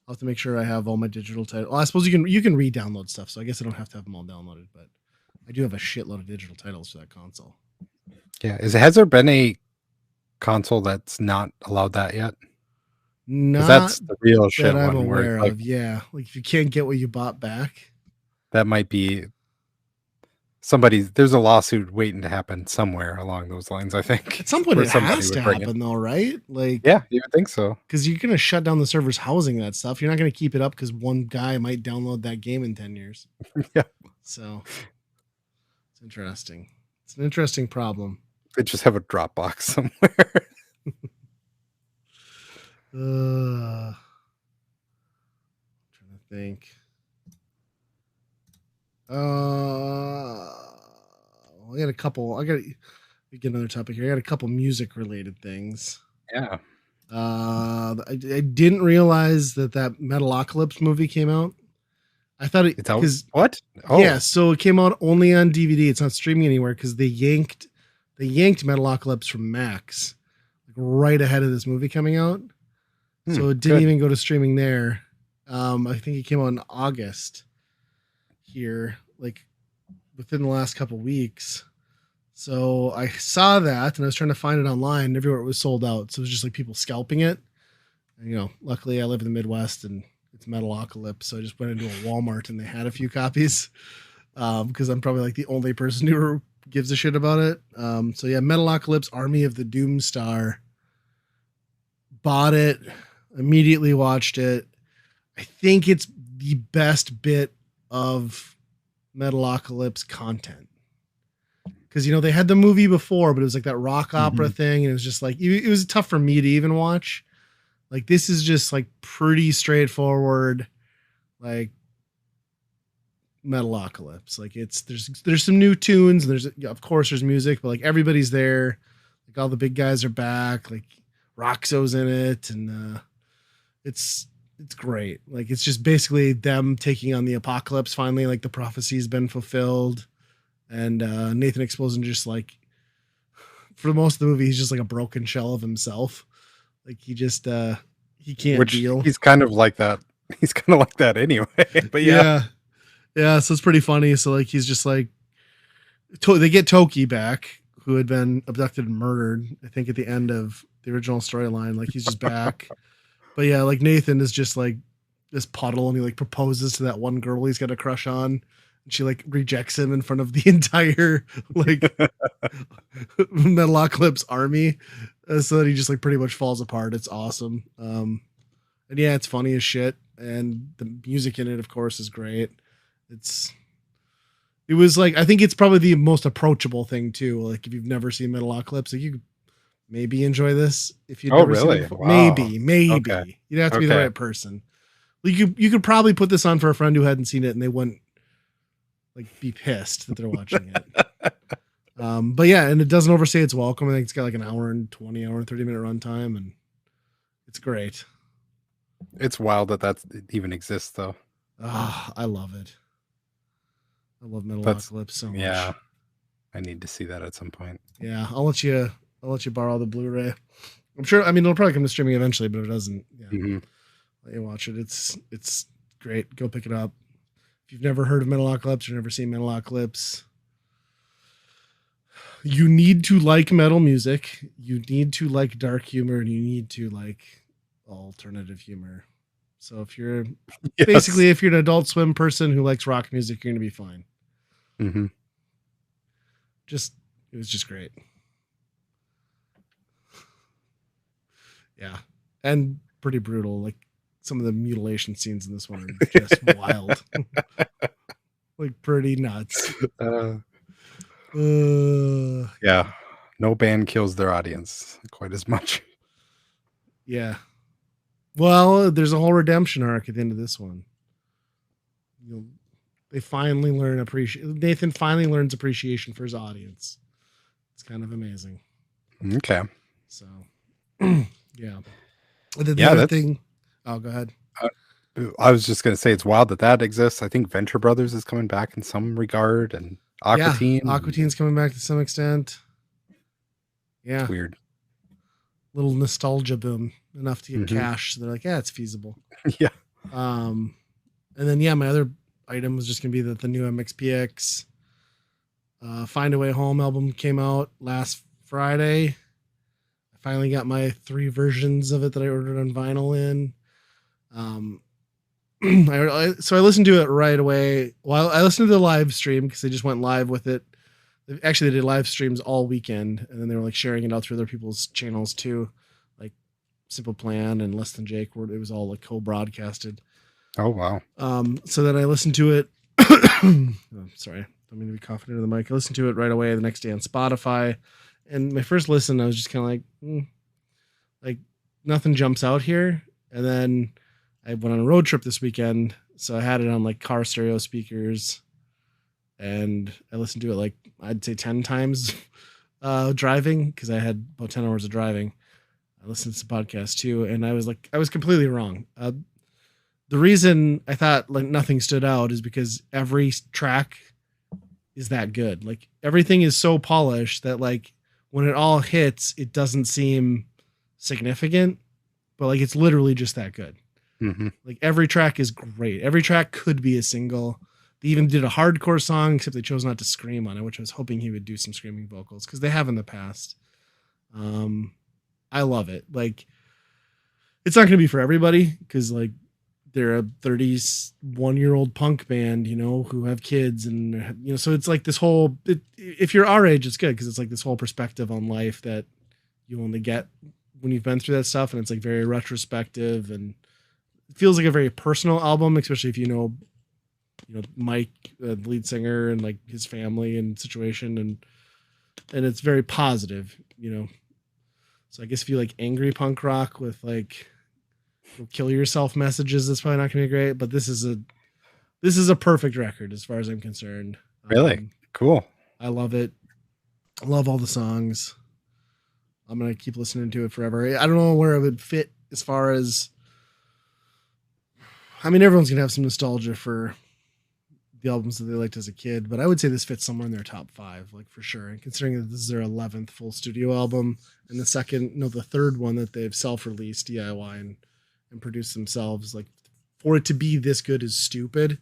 I'll have to make sure I have all my digital titles. Well, I suppose you can re-download stuff, so I guess I don't have to have them all downloaded, but I do have a shitload of digital titles for that console. Yeah. Has there been a console that's not allowed that yet? Not that's the real shit that I'm one aware where, of. Yeah. Like if you can't get what you bought back. That might be there's a lawsuit waiting to happen somewhere along those lines, I think. At some point it has to happen though, right? Like yeah, you would think so. Because you're going to shut down the servers housing that stuff. You're not going to keep it up because one guy might download that game in 10 years. Yeah. So it's interesting. It's an interesting problem. They just have a Dropbox somewhere. I'm trying to think. I got a couple. I got to get another topic here. I got a couple music related things. Yeah. I didn't realize that Metalocalypse movie came out. I thought it because what? Oh yeah, so it came out only on DVD. It's not streaming anywhere because they yanked Metalocalypse from Max like right ahead of this movie coming out. So it didn't even go to streaming there. I think it came out in August here, like within the last couple weeks. So I saw that and I was trying to find it online. Everywhere it was sold out. So it was just like people scalping it. And, luckily I live in the Midwest and it's Metalocalypse. So I just went into a Walmart and they had a few copies because I'm probably like the only person who gives a shit about it. So yeah, Metalocalypse, Army of the Doomstar. Bought it, immediately watched it. I think it's the best bit of Metalocalypse content. Because, they had the movie before, but it was like that rock opera thing. And it was just like, it was tough for me to even watch. Like, this is just like pretty straightforward, like Metalocalypse. Like there's some new tunes. And of course there's music, but like everybody's there. Like all the big guys are back. Like Roxo's in it. And it's great. Like, it's just basically them taking on the apocalypse. Finally, like the prophecy's been fulfilled. And Nathan Explosion just like, for most of the movie, he's just like a broken shell of himself. Like he just he can't deal. He's kind of like that. He's kind of like that anyway. But yeah. So it's pretty funny. So like he's just like they get Toki back, who had been abducted and murdered, I think at the end of the original storyline. Like he's just back. But yeah, like Nathan is just like this puddle, and he like proposes to that one girl he's got a crush on. And she like rejects him in front of the entire like Metalocalypse army. So that he just like pretty much falls apart. It's awesome. And yeah, it's funny as shit. And the music in it, of course, is great. It was like, I think it's probably the most approachable thing too. Like if you've never seen Metalocalypse, like you could maybe enjoy this if you'd never seen it before. Wow. Maybe. Okay. You'd have to be the right person. Like you could probably put this on for a friend who hadn't seen it and they wouldn't like be pissed that they're watching it. But yeah, and it doesn't overstay its welcome. I think it's got like an hour and 20, hour and 30-minute runtime, and it's great. It's wild that even exists, though. I love it. I love Metalocalypse so much. Yeah, I need to see that at some point. Yeah, I'll let you borrow the Blu-ray. I'm sure. I mean, it'll probably come to streaming eventually, but if it doesn't, yeah, let you watch it. It's great. Go pick it up. If you've never heard of Metalocalypse or never seen Metalocalypse, you need to like metal music. You need to like dark humor, and you need to like alternative humor. So if you're basically if you're an Adult Swim person who likes rock music, you're gonna be fine. Mm-hmm. It was just great. Yeah, and pretty brutal. Like some of the mutilation scenes in this one are just wild, like pretty nuts. Yeah, no band kills their audience quite as much. Yeah. Well, there's a whole redemption arc at the end of this one. They finally learn Nathan finally learns appreciation for his audience. It's kind of amazing. Okay. So, yeah. The other thing. Oh, go ahead. I was just going to say it's wild that exists. I think Venture Brothers is coming back in some regard, and Aqua Teen. Aqua Teen's coming back to some extent. Yeah. It's weird. Little nostalgia boom, enough to get cash. So they're like, yeah, it's feasible. Yeah. And then my other item was just gonna be the new MXPX Find a Way Home album came out last Friday. I finally got my 3 versions of it that I ordered on vinyl in. So I listened to it right away. Well, I listened to the live stream because they just went live with it. Actually, they did live streams all weekend, and then they were like sharing it out through other people's channels too, like Simple Plan and Less Than Jake, where it was all like co-broadcasted. Oh wow! So then I listened to it. Sorry, don't mean to be coughing into the mic. I listened to it right away the next day on Spotify, and my first listen, I was just kind of like nothing jumps out here. And then I went on a road trip this weekend, so I had it on like car stereo speakers. And I listened to it like I'd say 10 times driving, because I had about 10 hours of driving. I listened to the podcast too, and I was completely wrong. The reason I thought like nothing stood out is because every track is that good. Like everything is so polished that like when it all hits, it doesn't seem significant, but like it's literally just that good. Mm-hmm. Like every track is great. Every track could be a single. They even did a hardcore song, except they chose not to scream on it, which I was hoping he would do some screaming vocals, because they have in the past. I love it. Like, it's not going to be for everybody, because like they're a 31-year-old punk band, who have kids, and so it's like this whole. If you're our age, it's good because it's like this whole perspective on life that you only get when you've been through that stuff, and it's like very retrospective, and it feels like a very personal album, especially if you know Mike, the lead singer, and like his family and situation, and it's very positive, So I guess if you like angry punk rock with like kill yourself messages, that's probably not going to be great. But this is a perfect record as far as I'm concerned. Really cool. I love it. I love all the songs. I'm gonna keep listening to it forever. I don't know where it would fit as far as. I mean, everyone's gonna have some nostalgia for the albums that they liked as a kid, but I would say this fits somewhere in their top 5, like for sure. And considering that this is their 11th full studio album, and the third one that they've self-released DIY and produced themselves, like for it to be this good is stupid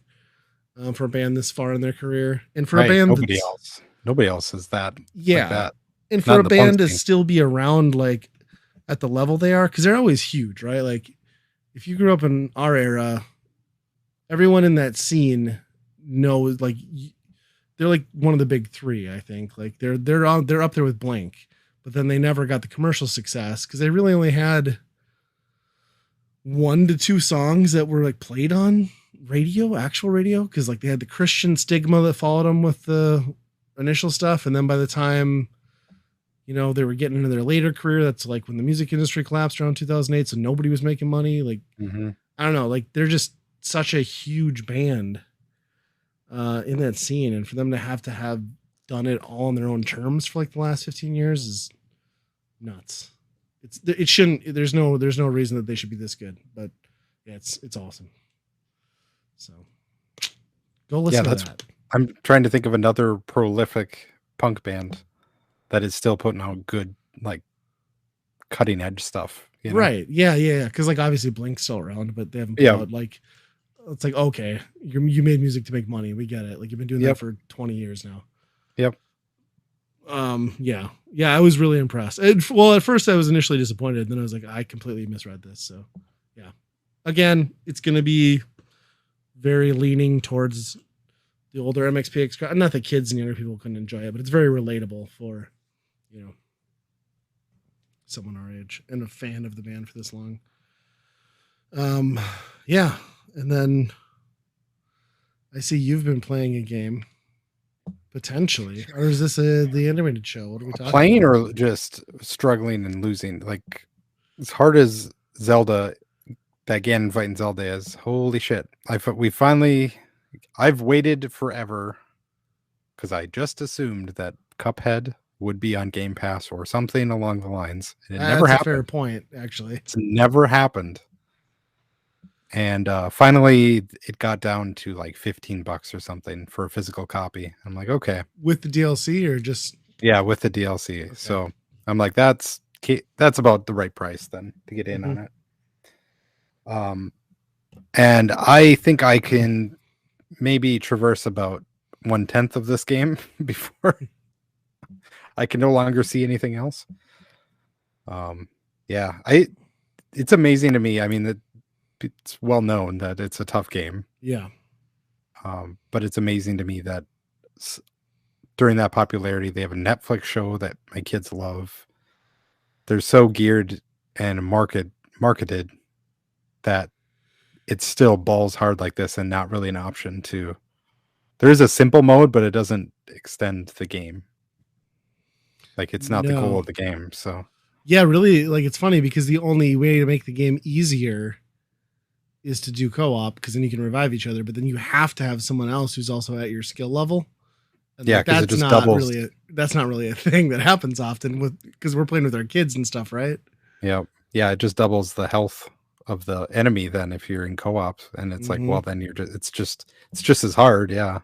for a band this far in their career, and for a band Nobody else is that like Yeah. that. And Not for a in the punk band to scene. still be around like at the level they are, because they're always huge, right? Like if you grew up in our era, everyone in that scene knows like they're like one of the big three, I think. Like they're up there with Blink, but then they never got the commercial success because they really only had 1 to 2 songs that were like played on radio, actual radio, because like they had the Christian stigma that followed them with the initial stuff, and then by the time they were getting into their later career, that's like when the music industry collapsed around 2008, so nobody was making money. Like Mm-hmm. I don't know, like they're just such a huge band in that scene, and for them to have done it all on their own terms for like the last 15 years is nuts. It shouldn't. There's no reason that they should be this good, but yeah, it's awesome. So go Yeah, listen to that's. that. I'm trying to think of another prolific punk band that is still putting out good, like, cutting edge stuff. You know? Right? Yeah. Because like obviously Blink's still around, but they haven't put Yeah. out like it's like okay, you made music to make money. We get it. Like you've been doing that Yep. for 20 years now. Yep. Yeah, I was really impressed. Well, at first I was initially disappointed, then I was like, I completely misread this. So yeah, again, it's gonna be very leaning towards the older MXPX crowd. Not that kids and younger people couldn't enjoy it, but it's very relatable for someone our age and a fan of the band for this long. Yeah, and then I see you've been playing a game potentially, or is this the animated show? What are we talking Playing about? or just struggling and losing? Like, as hard as Zelda, that Ganon fighting Zelda is, holy shit! I've waited forever because I just assumed that Cuphead would be on Game Pass or something along the lines, and it never That's a fair happened. point, actually. It's never happened. And finally, it got down to like $15 or something for a physical copy. I'm like, okay, With the DLC or just yeah, with the DLC. okay. So I'm like, that's about the right price then to get in on it. And I think I can maybe traverse about 1/10 of this game before I can no longer see anything else. Yeah, it's amazing to me. I mean, that it's well known that it's a tough game. Yeah. But it's amazing to me that during that popularity, they have a Netflix show that my kids love. They're so geared and marketed that it's still balls hard like this and not really an option to. There is a simple mode, but it doesn't extend the game. Like it's not the goal of the game. So yeah, really, like it's funny because the only way to make the game easier is to do co-op because then you can revive each other, but then you have to have someone else who's also at your skill level. And yeah, like, because it just doubles. That's not really a thing that happens often with because we're playing with our kids and stuff, right? Yeah, it just doubles the health of the enemy then if you're in co-op, and it's like, well, then it's just as hard. Yeah.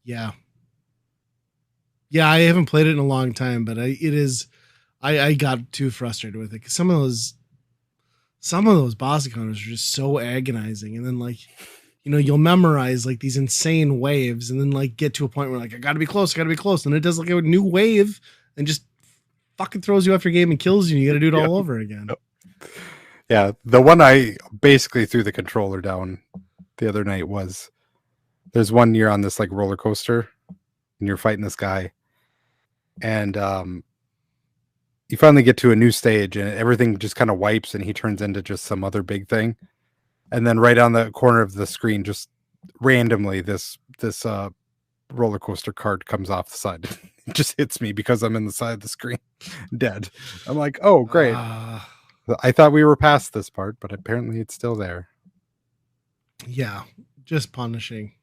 Yeah, I haven't played it in a long time, but I got too frustrated with it because some of those boss encounters are just so agonizing, and then like you'll memorize like these insane waves, and then like get to a point where like I gotta be close, and it does like a new wave and just fucking throws you off your game and kills you, and you gotta do it all over again. Yeah, the one I basically threw the controller down the other night was there's one you're on this like roller coaster and you're fighting this guy, and you finally get to a new stage and everything just kind of wipes and he turns into just some other big thing, and then right on the corner of the screen, just randomly, this roller coaster cart comes off the side. It just hits me because I'm in the side of the screen, dead. I'm like, oh great. I thought we were past this part, but apparently it's still there. Yeah, just punishing.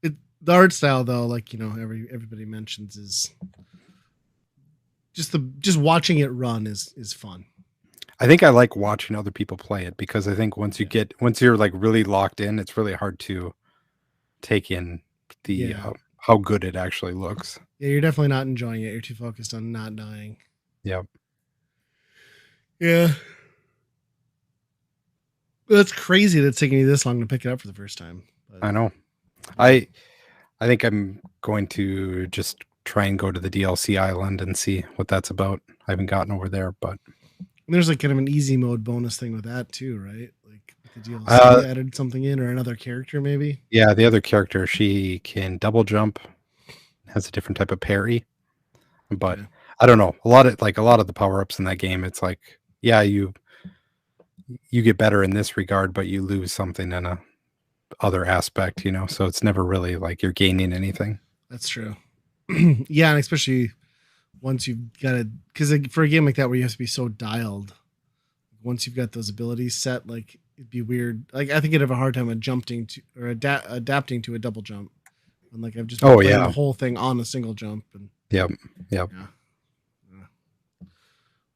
The art style, though, like everybody mentions, is just watching it run is fun. I think I like watching other people play it because I think once you're like really locked in, it's really hard to take in the how good it actually looks. Yeah, you're definitely not enjoying it. You're too focused on not dying. Yep. Yeah. That's crazy that it's taking you this long to pick it up for the first time. But I know. I think I'm going to just try and go to the DLC island and see what that's about. I haven't gotten over there, but And there's like kind of an easy mode bonus thing with that too, right? Like with the DLC uh, added something in, or another character maybe. yeah, the other character, she can double jump, has a different type of parry, but Okay. I don't know. A lot of the power ups in that game, it's like, yeah, you get better in this regard, but you lose something in a other aspect, so it's never really like you're gaining anything. That's true. Yeah, and especially once you've got it, because for a game like that where you have to be so dialed, once you've got those abilities set, like it'd be weird. Like I think I'd have a hard time adapting to or adapting to a double jump. And like I've just been Oh playing the yeah. whole thing on a single jump, and Yep. Yep. yeah. Yeah.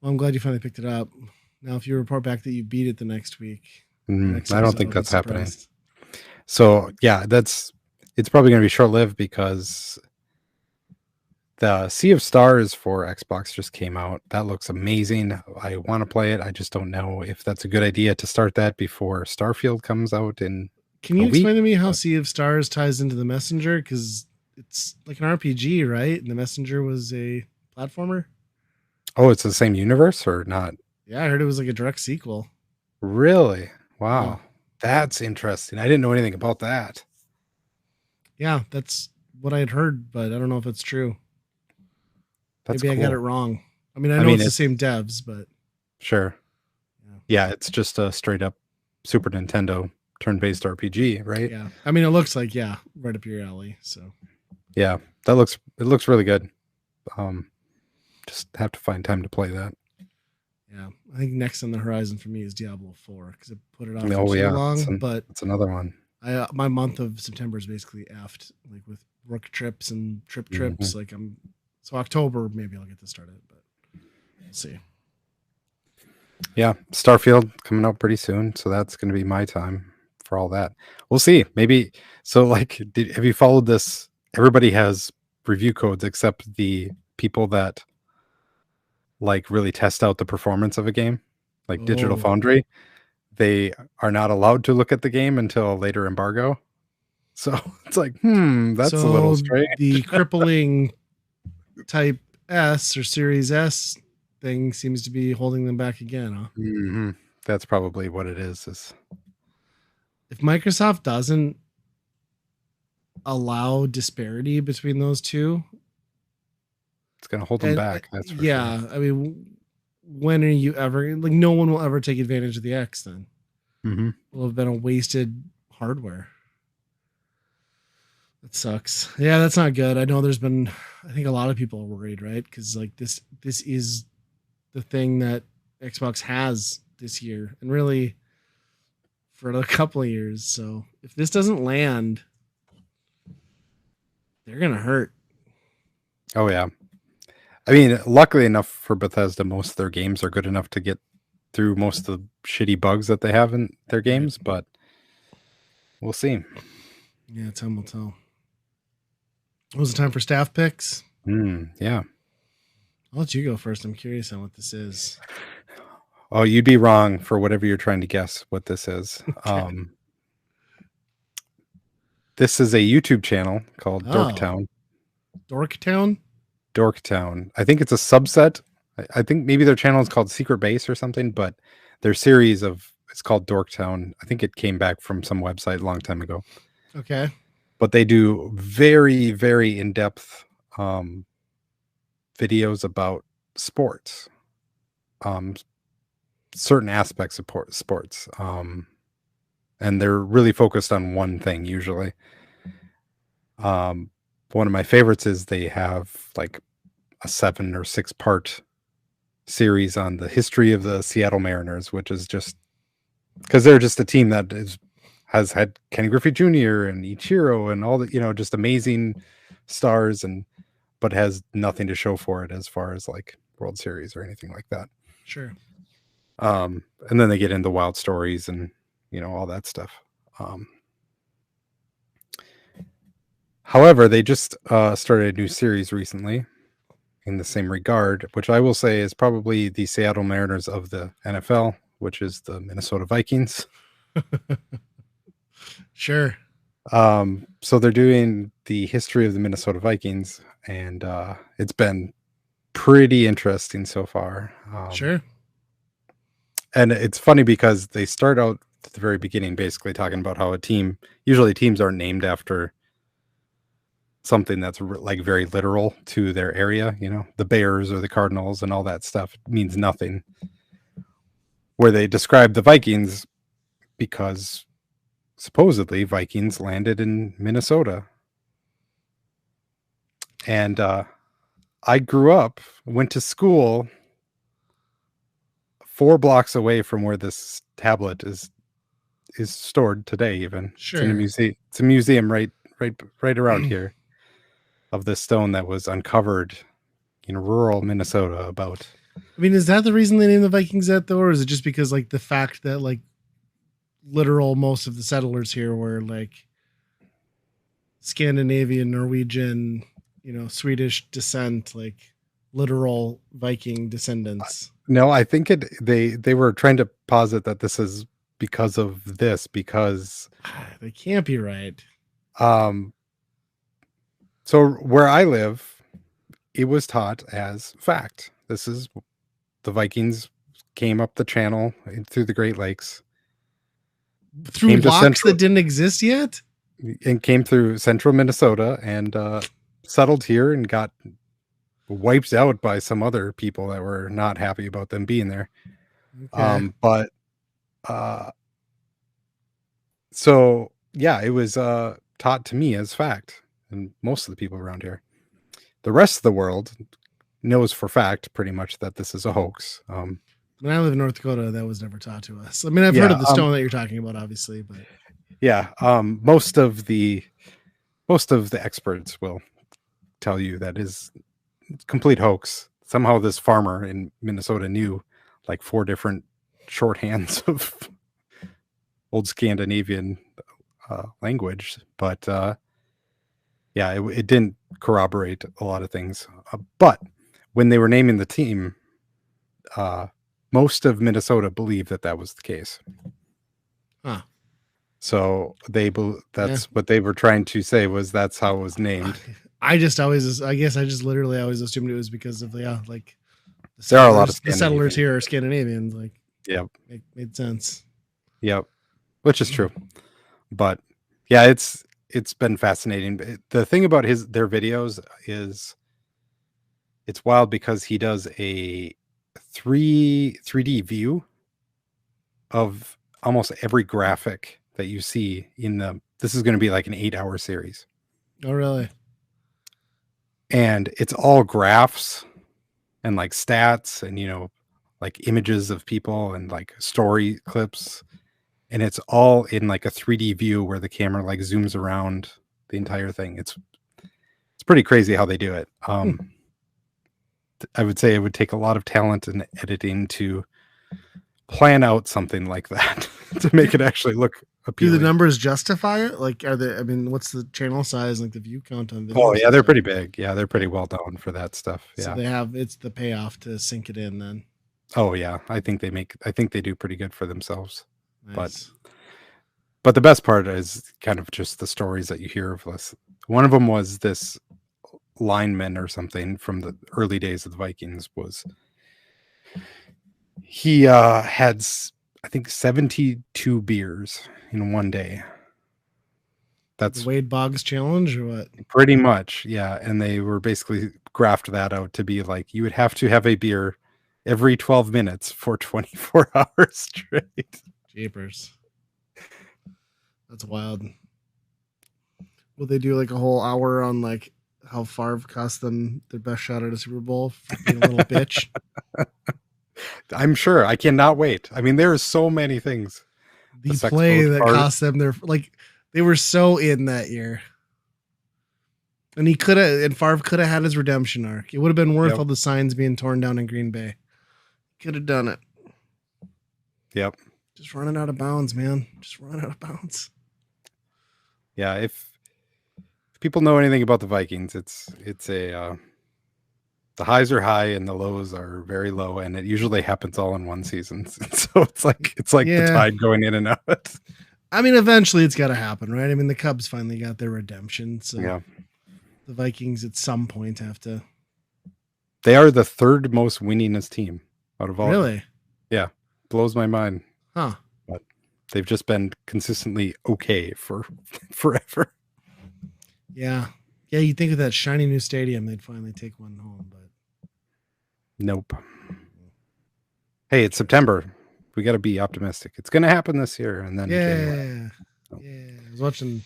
Well, I'm glad you finally picked it up. Now, if you report back that you beat it the next week, next I don't episode, think I'll be that's happening. surprised. So yeah, it's probably going to be short lived because the Sea of Stars for Xbox just came out. That looks amazing. I want to play it. I just don't know if that's a good idea to start that before Starfield comes out in Can a you week. explain to me how Sea of Stars ties into the Messenger? Because it's like an RPG, right? And the Messenger was a platformer. Oh, it's the same universe or not? Yeah, I heard it was like a direct sequel. Really? Yeah, Wow. That's interesting. I didn't know anything about that. yeah, that's what I had heard, but I don't know if it's true. That's Maybe I got it cool. wrong. I mean, I I know mean, it's the same devs, but sure. yeah, Yeah, it's just a straight up Super Nintendo turn-based RPG, right? yeah. I mean, it looks like right up your alley. So Yeah, it looks really good. Um, just have to find time to play that. yeah, I think next on the horizon for me is Diablo 4 because I put it off for Oh too yeah, long. But it's another one. my month of September is basically effed, like with work trips and Mhm. trips. Like so October maybe I'll get this started, but we'll see. Yeah, Starfield coming out pretty soon, so that's going to be my time for all that. We'll see. Maybe so. Like, have you followed this? Everybody has review codes except the people that like really test out the performance of a game, like Digital Oh, Foundry. They are not allowed to look at the game until a later embargo. So it's like, that's a little so strange. the crippling Type S or Series S thing seems to be holding them back again, huh? That's probably what it is. If Microsoft doesn't allow disparity between those two, It's going to hold them and back. That's for sure. yeah, I mean, when are you ever like? No one will ever take advantage of the X. Then hmm will have been a wasted hardware. That sucks. Yeah, that's not good. I know there's been. I think a lot of people are worried, right? Because like this is the thing that Xbox has this year, and really for a couple of years. So if this doesn't land, they're gonna hurt. Oh yeah. I mean, luckily enough for Bethesda, most of their games are good enough to get through most of the shitty bugs that they have in their games, but we'll see. Yeah, time will tell. Was it time for staff picks? Yeah. I'll let you go first. I'm curious on what this is. Oh, you'd be wrong for whatever you're trying to guess what this is. Okay. This is a YouTube channel called Oh, Dorktown. Dorktown. Dorktown. I think it's a subset. I think maybe their channel is called Secret Base or something, but their series of it's called Dorktown. I think it came back from some website a long time ago. Okay. But they do very, very in-depth videos about sports, certain aspects of sports, and they're really focused on one thing usually. One of my favorites is they have like a 7 or 6 part series on the history of the Seattle Mariners, which is just because they're just a team that has had Kenny Griffey Jr. and Ichiro and all the just amazing stars, but has nothing to show for it as far as like World Series or anything like that. Sure. And then they get into wild stories and all that stuff. However, they just started a new series recently in the same regard, which I will say is probably the Seattle Mariners of the NFL, which is the Minnesota Vikings. Sure. So they're doing the history of the Minnesota Vikings, and it's been pretty interesting so far. Sure. And it's funny because they start out at the very beginning basically talking about how usually teams are named after something that's like very literal to their area, the Bears or the Cardinals and all that stuff means nothing. Where they describe the Vikings because supposedly Vikings landed in Minnesota. And I went to school 4 blocks away from where this tablet is stored today. Even Sure. It's in a museum. It's a museum right around here of this stone that was uncovered in rural Minnesota. About. I mean, is that the reason they named the Vikings that though, or is it just because like the fact that like literal most of the settlers here were like Scandinavian, Norwegian, Swedish descent, like literal Viking descendants? No, I think they were trying to posit that this is because of this, because they can't be right. So where I live, it was taught as fact. This is the Vikings came up the channel through the Great Lakes. Through locks that didn't exist yet? And came through central Minnesota and settled here and got wiped out by some other people that were not happy about them being there. Okay. So yeah, it was taught to me as fact, and most of the people around here. The rest of the world knows for fact pretty much that this is a hoax. When I live in North Dakota, that was never taught to us. I mean, I've heard of the stone that you're talking about, obviously, but yeah, most of the experts will tell you that is complete hoax. Somehow this farmer in Minnesota knew like 4 different shorthands of old Scandinavian language, but yeah, it didn't corroborate a lot of things. But when they were naming the team, most of Minnesota believed that was the case. Huh. So what they were trying to say was that's how it was named. I guess I just literally always assumed it was because of like there are a lot of the settlers here are Scandinavians. Like, yeah, made sense. Yep, which is true. But yeah, it's been fascinating. The thing about their videos is it's wild because he does a 3D view of almost every graphic that you see this is going to be like an 8-hour series. Oh, really? And it's all graphs and like stats and, like images of people and like story clips. And it's all in like a 3D view where the camera like zooms around the entire thing. It's pretty crazy how they do it. I would say it would take a lot of talent and editing to plan out something like that to make it actually look appealing. Do the numbers justify it? Like, what's the channel size, like the view count on videos? Oh yeah, they're pretty big. Yeah, they're pretty well known for that stuff. Yeah. So it's the payoff to sink it in then. Oh yeah, I think they do pretty good for themselves. Nice. But the best part is kind of just the stories that you hear of this. One of them was this lineman or something from the early days of the Vikings he had I think 72 beers in one day. That's the Wade Boggs challenge or what? Pretty much, yeah. And they were basically graphed that out to be like you would have to have a beer every 12 minutes for 24 hours straight. Jeepers. That's wild. Will they do like a whole hour on like how Favre cost them their best shot at a Super Bowl for being a little bitch? I'm sure. I cannot wait. I mean, there are so many things. The play that cost them they were so in that year. And Favre could have had his redemption arc. It would have been worth all the signs being torn down in Green Bay. Could have done it. Yep. Just running out of bounds, man. Just running out of bounds. Yeah, if people know anything about the Vikings, it's the highs are high and the lows are very low, and it usually happens all in one season. So it's like the tide going in and out. I mean, eventually it's got to happen, right? I mean, the Cubs finally got their redemption, so Yeah. the Vikings at some point have to. They are the third most winningest team out of all. Really? Yeah. Blows my mind. Huh. But they've just been consistently okay for forever. Yeah. Yeah, you'd think with that shiny new stadium, they'd finally take one home, but Nope. Hey, it's September. We got to be optimistic. It's going to happen this year. And then January. Yeah. I was watching.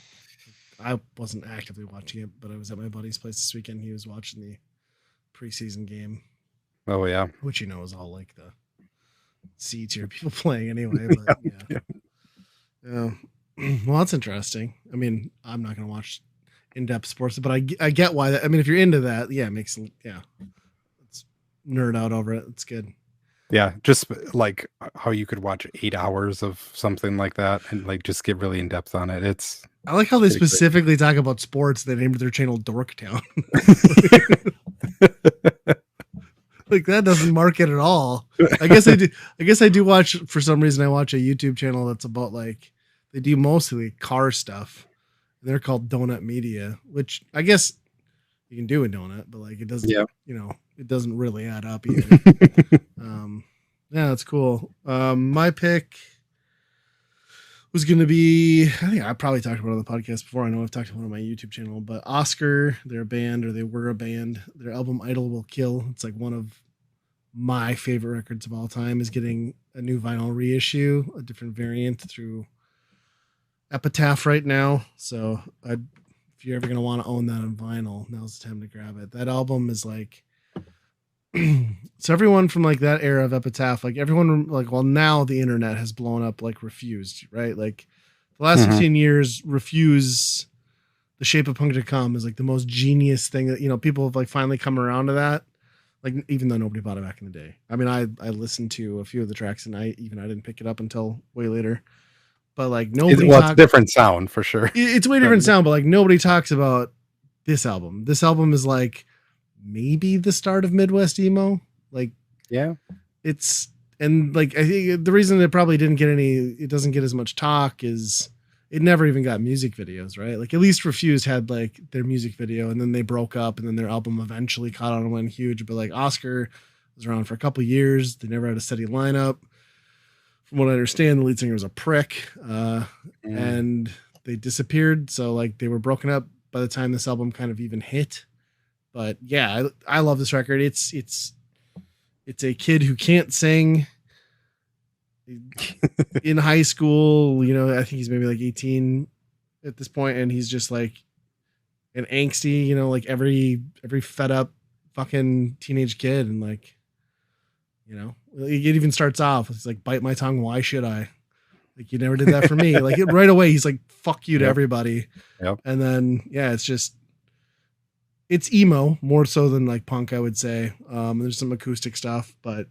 I wasn't actively watching it, but I was at my buddy's place this weekend. He was watching the preseason game. Oh, yeah. Which, is all like the C tier people playing anyway. But yeah. Well, that's interesting. I mean, I'm not going to watch in-depth sports, but I get why that. I mean, if you're into that, yeah, let's nerd out over it. It's good. Yeah, just like how you could watch 8 hours of something like that and like just get really in depth on it. I like how they specifically talk about sports. They named their channel Dorktown. Like that doesn't market at all. I guess I do watch, for some reason I watch a YouTube channel that's about like they do mostly car stuff. They're called Donut Media, which I guess you can do a donut, but like it doesn't, it doesn't really add up either. Yeah, that's cool. My pick was going to be, I think I probably talked about it on the podcast before. I know I've talked about it on my YouTube channel, but Oscar, they're a band, or they were a band. Their album Idol Will Kill. It's like one of my favorite records of all time, is getting a new vinyl reissue, a different variant through Epitaph right now. So if you're ever going to want to own that on vinyl, now's the time to grab it. That album is like, so everyone from like that era of Epitaph, like everyone, like, well, now the internet has blown up like Refused, right? Like the last 15 years, Refuse, The Shape of Punk to Come is like the most genius thing that, people have like finally come around to that. Like, even though nobody bought it back in the day. I mean, I listened to a few of the tracks and I didn't pick it up until way later, but like nobody, it's a different sound for sure. It's way different sound, but like nobody talks about this album. This album is like maybe the start of Midwest emo. Like, yeah, and like, I think the reason it probably it doesn't get as much talk is it never even got music videos, right? Like at least Refused had like their music video and then they broke up and then their album eventually caught on and went huge. But like Oscar was around for a couple of years. They never had a steady lineup. From what I understand, the lead singer was a prick, and they disappeared. So like they were broken up by the time this album kind of even hit. But yeah, I love this record. It's a kid who can't sing in high school. I think he's maybe like 18 at this point, and he's just like an angsty, like every fed up fucking teenage kid, and like, it even starts off it's like, bite my tongue, why should I? Like, you never did that for me. Like right away he's like, fuck you to everybody. Yep. And then it's emo more so than like punk, I would say. There's some acoustic stuff, but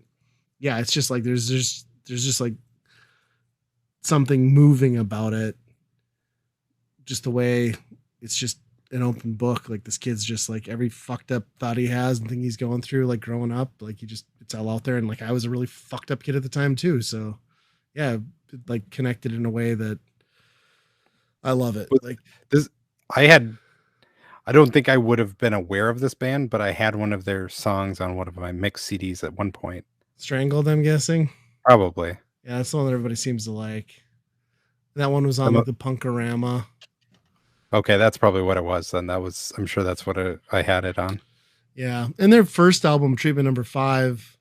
yeah, it's just like there's just like something moving about it. Just the way it's just an open book. Like this kid's just like every fucked up thought he has and thing he's going through, like growing up, like it's all out there. And like I was a really fucked up kid at the time too. So yeah, it like connected in a way that I love it. Like this, I don't think I would have been aware of this band, but I had one of their songs on one of my mix CDs at one point. Strangled, I'm guessing. Probably. Yeah, that's the one that everybody seems to like. That one was on like the Punkorama. Okay, that's probably what it was. Then I'm sure that's what I had it on. Yeah, and their first album, Treatment Number 5,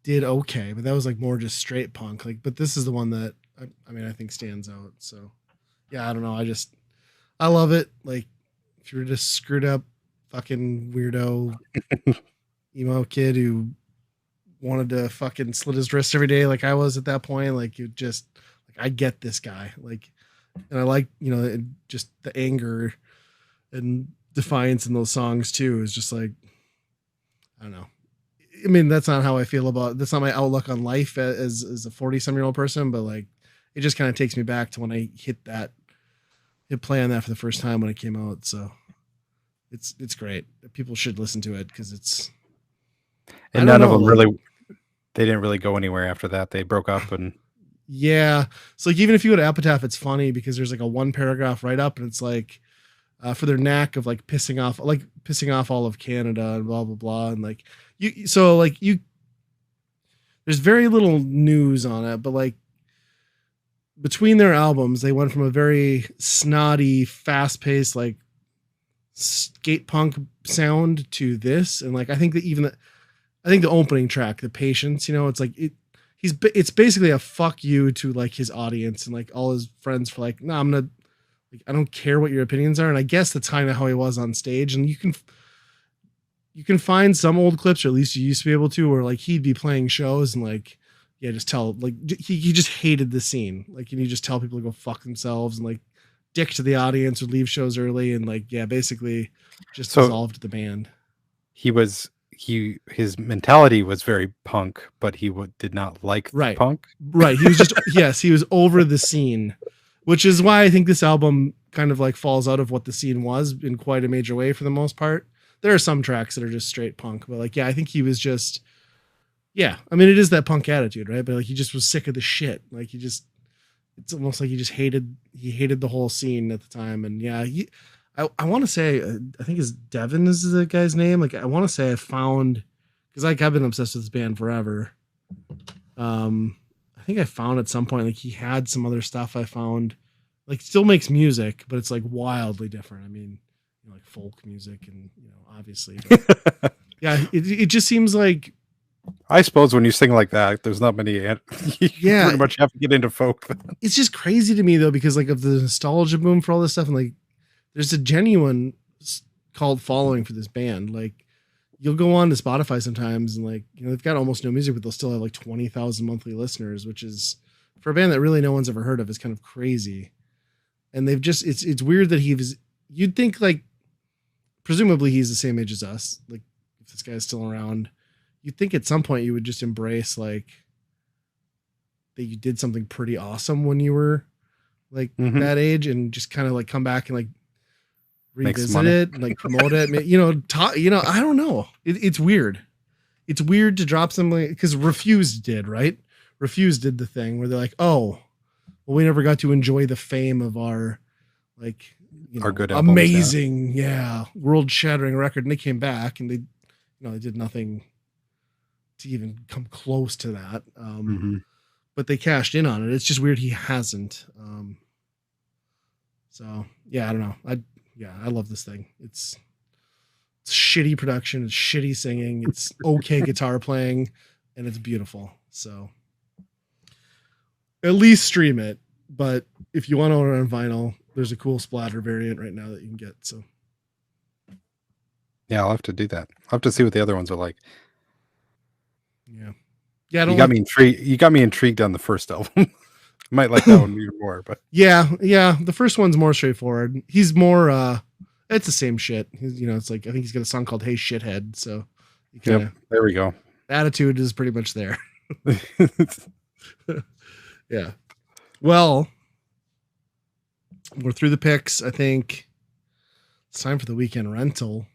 did okay, but that was like more just straight punk. Like, but this is the one that I think stands out. So yeah, I don't know. I love it. Like, if you're just screwed up fucking weirdo emo kid who wanted to fucking slit his wrist every day like I was at that point, like you just like, I get this guy. Like, and I like, just the anger and defiance in those songs too is just like, I don't know. I mean, that's not how I feel that's not my outlook on life as a 40-some-year-old person, but like it just kind of takes me back to when I hit play on that for the first time when it came out. So it's great. People should listen to it because it's, and none of them really, they didn't really go anywhere after that. They broke up and Yeah. So like even if you go to Epitaph, it's funny because there's like a one paragraph write up and it's like for their knack of like pissing off all of Canada and blah blah blah. And like you there's very little news on it, but like between their albums, they went from a very snotty, fast paced, like skate punk sound to this. And like I think that I think the opening track, The Patience, it's like it's basically a fuck you to like his audience and like all his friends for like, I'm gonna like, I don't care what your opinions are. And I guess that's kind of how he was on stage. And you can find some old clips, or at least you used to be able to, where like he'd be playing shows and like, yeah, just tell like he just hated the scene. Like, and you just tell people to go fuck themselves and like dick to the audience or leave shows early. And like, yeah, basically just dissolved the band. His mentality was very punk, but he did not like punk. Right. He was just, yes, he was over the scene, which is why I think this album kind of like falls out of what the scene was in quite a major way for the most part. There are some tracks that are just straight punk, but like, yeah, I think he was just, yeah. I mean, it is that punk attitude, right? But like, he just was sick of the shit. Like it's almost like he just hated the whole scene at the time. And yeah, I want to say, I think Devin is the guy's name. Like, I want to say I found, because like I've been obsessed with this band forever. I think I found at some point, like he had some other stuff I found, like still makes music, but it's like wildly different. I mean, like folk music and, obviously, but, yeah, it just seems like, I suppose when you sing like that, there's not many, you pretty much have to get into folk. It's just crazy to me though, because like of the nostalgia boom for all this stuff. And like, there's a genuine cult following for this band. Like you'll go on to Spotify sometimes and like, they've got almost no music, but they'll still have like 20,000 monthly listeners, which is for a band that really no one's ever heard of is kind of crazy. And they've just, it's weird that you'd think like, presumably he's the same age as us. Like if this guy's still around, you'd think at some point you would just embrace like that you did something pretty awesome when you were like that age and just kind of like come back and like revisit it and like promote it. I don't know. It's weird. It's weird to drop something because Refused did, right? Refused did the thing where they're like, oh, well, we never got to enjoy the fame of our like, our good amazing, world shattering record. And they came back and they did nothing to even come close to that. But they cashed in on it. It's just weird he hasn't. So yeah, I don't know. I love this thing. It's shitty production, it's shitty singing, it's okay guitar playing, and it's beautiful. So at least stream it. But if you want to order on vinyl, there's a cool splatter variant right now that you can get. So yeah, I'll have to do that. I'll have to see what the other ones are like. Yeah. You got me intrigued. You got me intrigued on the first album. I might like that one even more, but yeah. The first one's more straightforward. He's more, it's the same shit. It's like, I think he's got a song called Hey Shithead. So there we go. Attitude is pretty much there. Yeah. Well, we're through the picks. I think it's time for the weekend rental.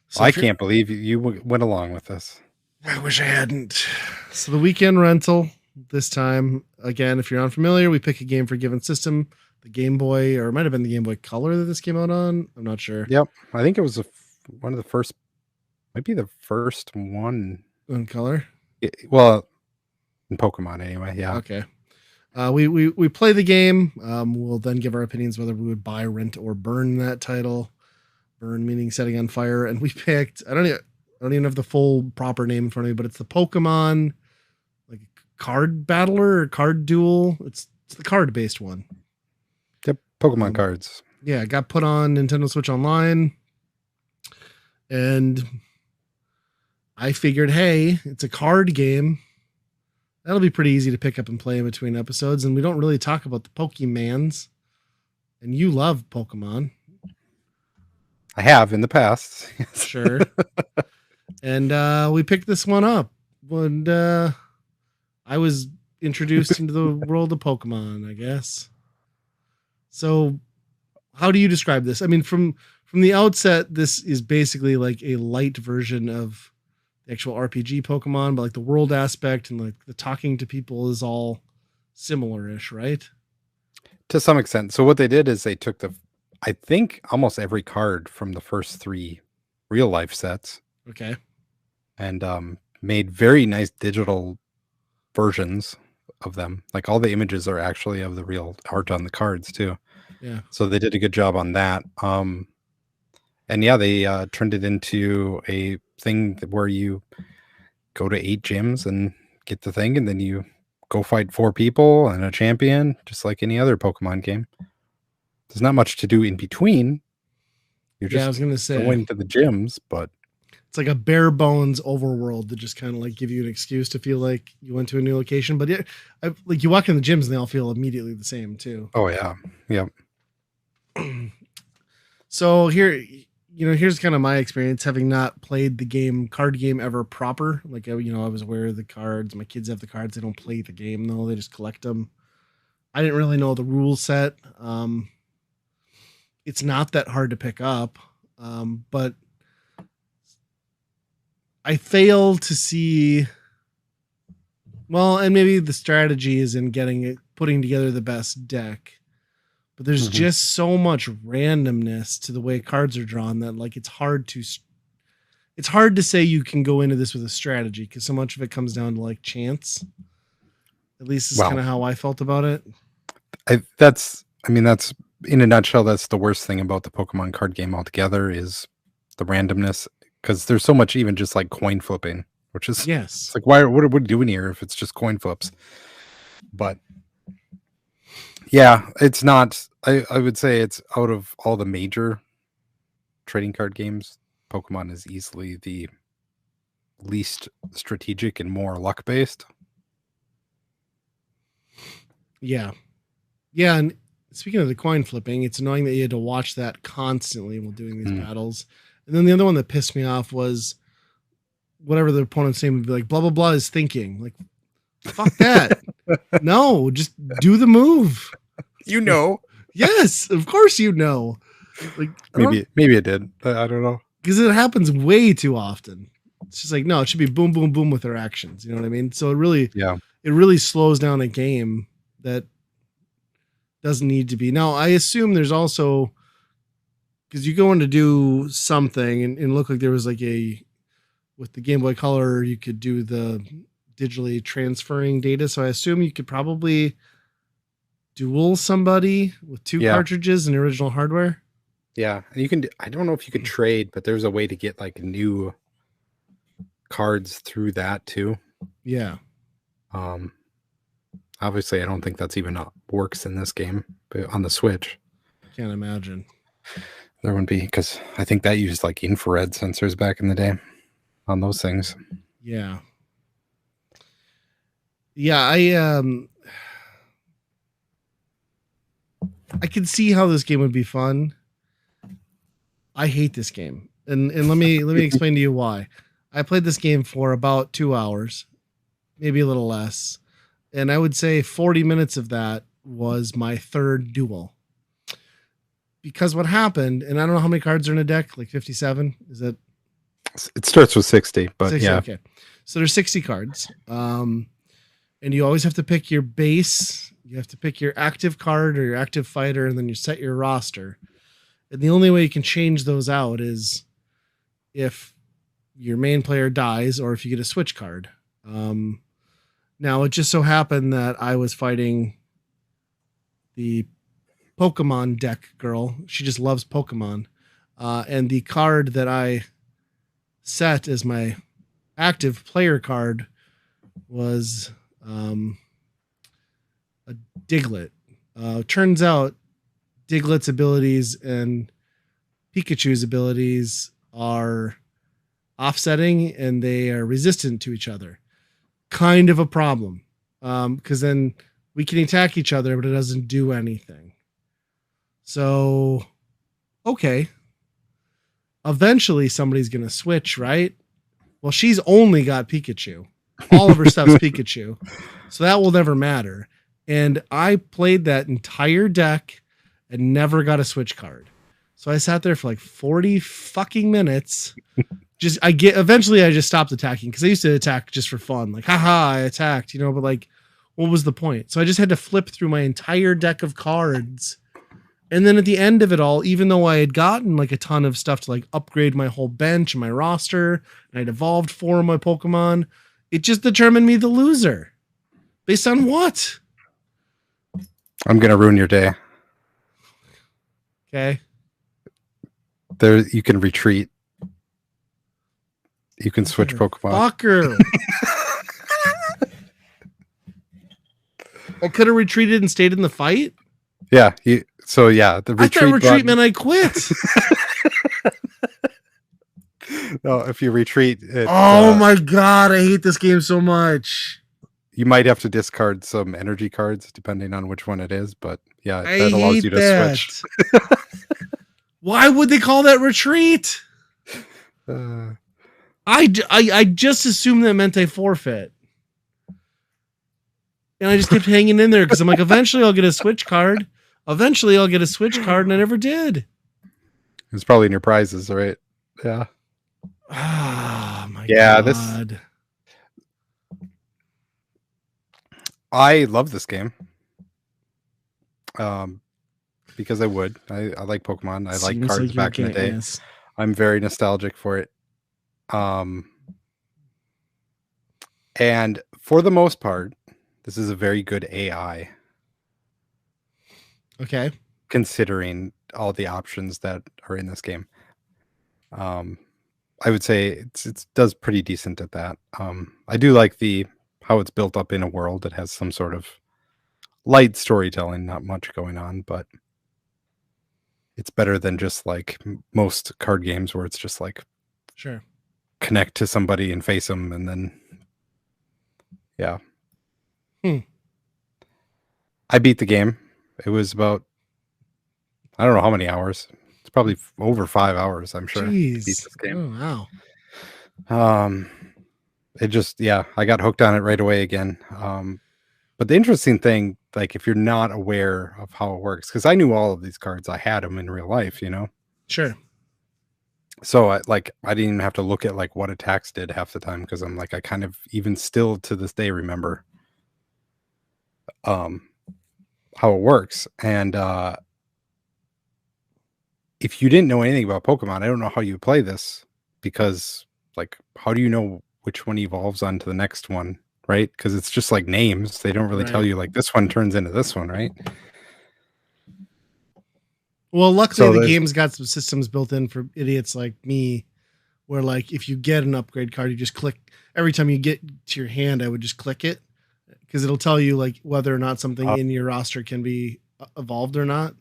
So I can't believe you went along with this. I wish I hadn't. So the weekend rental this time, again, if you're unfamiliar, we pick a game for a given system. The Game Boy, or it might have been the Game Boy Color that this came out on. I'm not sure. Yep. I think it was one of the first, might be the first one. On Color? Well, in Pokemon anyway. Yeah. Okay. We play the game. We'll then give our opinions whether we would buy, rent, or burn that title. Burn meaning setting on fire. And we picked, I don't even have the full proper name in front of me, but it's the Pokemon like card battler or card duel. It's the card based one. Yep, Pokemon cards. Yeah, it got put on Nintendo Switch Online, and I figured, hey, it's a card game. That'll be pretty easy to pick up and play in between episodes, and we don't really talk about the Pokemans. And you love Pokemon. I have in the past. Sure. And we picked this one up when I was introduced into the world of Pokemon, I guess. So how do you describe this? I mean, from the outset, this is basically like a light version of the actual RPG Pokemon, but like the world aspect and like the talking to people is all similar-ish, right? To some extent. So what they did is they took I think almost every card from the first 3 real life sets Okay. and made very nice digital versions of them. Like all the images are actually of the real art on the cards too. Yeah. So they did a good job on that. And yeah, they turned it into a thing where you go to 8 gyms and get the thing, and then you go fight 4 people and a champion, just like any other Pokemon game. There's not much to do in between. You're Yeah, I just was gonna say going to the gyms, but it's like a bare bones overworld to just kind of like give you an excuse to feel like you went to a new location. But yeah, like you walk in the gyms and they all feel immediately the same too. oh yeah, yeah. So here, here's kind of my experience having not played the card game ever proper. Like, I was aware of the cards. My kids have the cards. They don't play the game though. They just collect them. I didn't really know the rule set. It's not that hard to pick up. But I fail to see, well, and maybe the strategy is in putting together the best deck. But there's just so much randomness to the way cards are drawn that like it's hard to say you can go into this with a strategy because so much of it comes down to like chance. At least it's kind of how I felt about it. That's in a nutshell, that's the worst thing about the Pokemon card game altogether is the randomness, because there's so much even just like coin flipping, which is it's like what are we doing here if it's just coin flips? But yeah, it's not. I would say it's out of all the major trading card games, Pokemon is easily the least strategic and more luck based. Yeah. Yeah, and speaking of the coin flipping, it's annoying that you had to watch that constantly while doing these battles. And then the other one that pissed me off was whatever the opponent's name would be like, blah, blah, blah is thinking. Like, fuck that. No, just do the move. You know. Yes, of course you know. Like maybe it did. I don't know. Because it happens way too often. It's just like, no, it should be boom, boom, boom with their actions. You know what I mean? So it really slows down a game that doesn't need to be. Now, I assume there's also, because you go in to do something and look like there was like with the Game Boy Color, you could do the digitally transferring data. So I assume you could probably duel somebody with 2 cartridges and original hardware. Yeah. And you can, I don't know if you could trade, but there's a way to get like new cards through that too. Yeah. Obviously I don't think that's even works in this game, but on the Switch. Can't imagine. There wouldn't be, because I think that used like infrared sensors back in the day on those things. Yeah. Yeah, I can see how this game would be fun. I hate this game. And let me explain to you why. I played this game for about 2 hours, maybe a little less. And I would say 40 minutes of that was my third duel. Because what happened, and I don't know how many cards are in a deck, like 57? Is that? It starts with 60, but 60, yeah. Okay. So there's 60 cards. And you always have to pick your base. You have to pick your active card or your active fighter, and then you set your roster. And the only way you can change those out is if your main player dies or if you get a switch card. Now, it just so happened that I was fighting the Pokemon deck girl. She just loves Pokemon. And the card that I set as my active player card was a Diglett. Turns out Diglett's abilities and Pikachu's abilities are offsetting and they are resistant to each other. Kind of a problem, because then we can attack each other, but it doesn't do anything. So, okay. Eventually, somebody's going to switch, right? Well, she's only got Pikachu. All of her stuff's Pikachu. So that will never matter. And I played that entire deck and never got a switch card. So I sat there for like 40 fucking minutes eventually I just stopped attacking because I used to attack just for fun, like haha, I attacked, but like what was the point? So I just had to flip through my entire deck of cards. And then at the end of it all, even though I had gotten like a ton of stuff to like upgrade my whole bench and my roster, and I'd evolved 4 of my Pokemon, it just determined me the loser. Based on what? I'm gonna ruin your day. Okay. There, you can retreat. You can switch Pokemon. Fucker. I could have retreated and stayed in the fight. Yeah. The retreat meant I quit. No, if you retreat, my god, I hate this game so much. You might have to discard some energy cards depending on which one it is, but yeah, that allows you to switch. Why would they call that retreat? I just assumed that meant I forfeit. And I just kept hanging in there because I'm like, eventually I'll get a switch card. And I never did. It's probably in your prizes, right? Yeah. Oh my god. I love this game. Because I like Pokemon. I like cards back in the day. I'm very nostalgic for it. And for the most part, this is a very good AI. Okay. Considering all the options that are in this game. I would say it does pretty decent at that. I do like how it's built up in a world that has some sort of light storytelling, not much going on, but it's better than just like most card games where it's just like sure, connect to somebody and face them and then yeah. I beat the game. It was about, I don't know how many hours. It's probably over 5 hours, I'm sure. Jeez. This game. Oh, wow. It just, I got hooked on it right away again. But the interesting thing, like if you're not aware of how it works, because I knew all of these cards, I had them in real life, Sure. So I didn't even have to look at like what attacks did half the time because I'm like, I kind of even still to this day remember how it works. And if you didn't know anything about Pokemon, I don't know how you play this because like, how do you know which one evolves onto the next one, right? Because it's just like names. They don't really tell you like this one turns into this one, right? Well, luckily the game's got some systems built in for idiots like me where like if you get an upgrade card, you just click every time you get to your hand, I would just click it because it'll tell you like whether or not something in your roster can be evolved or not.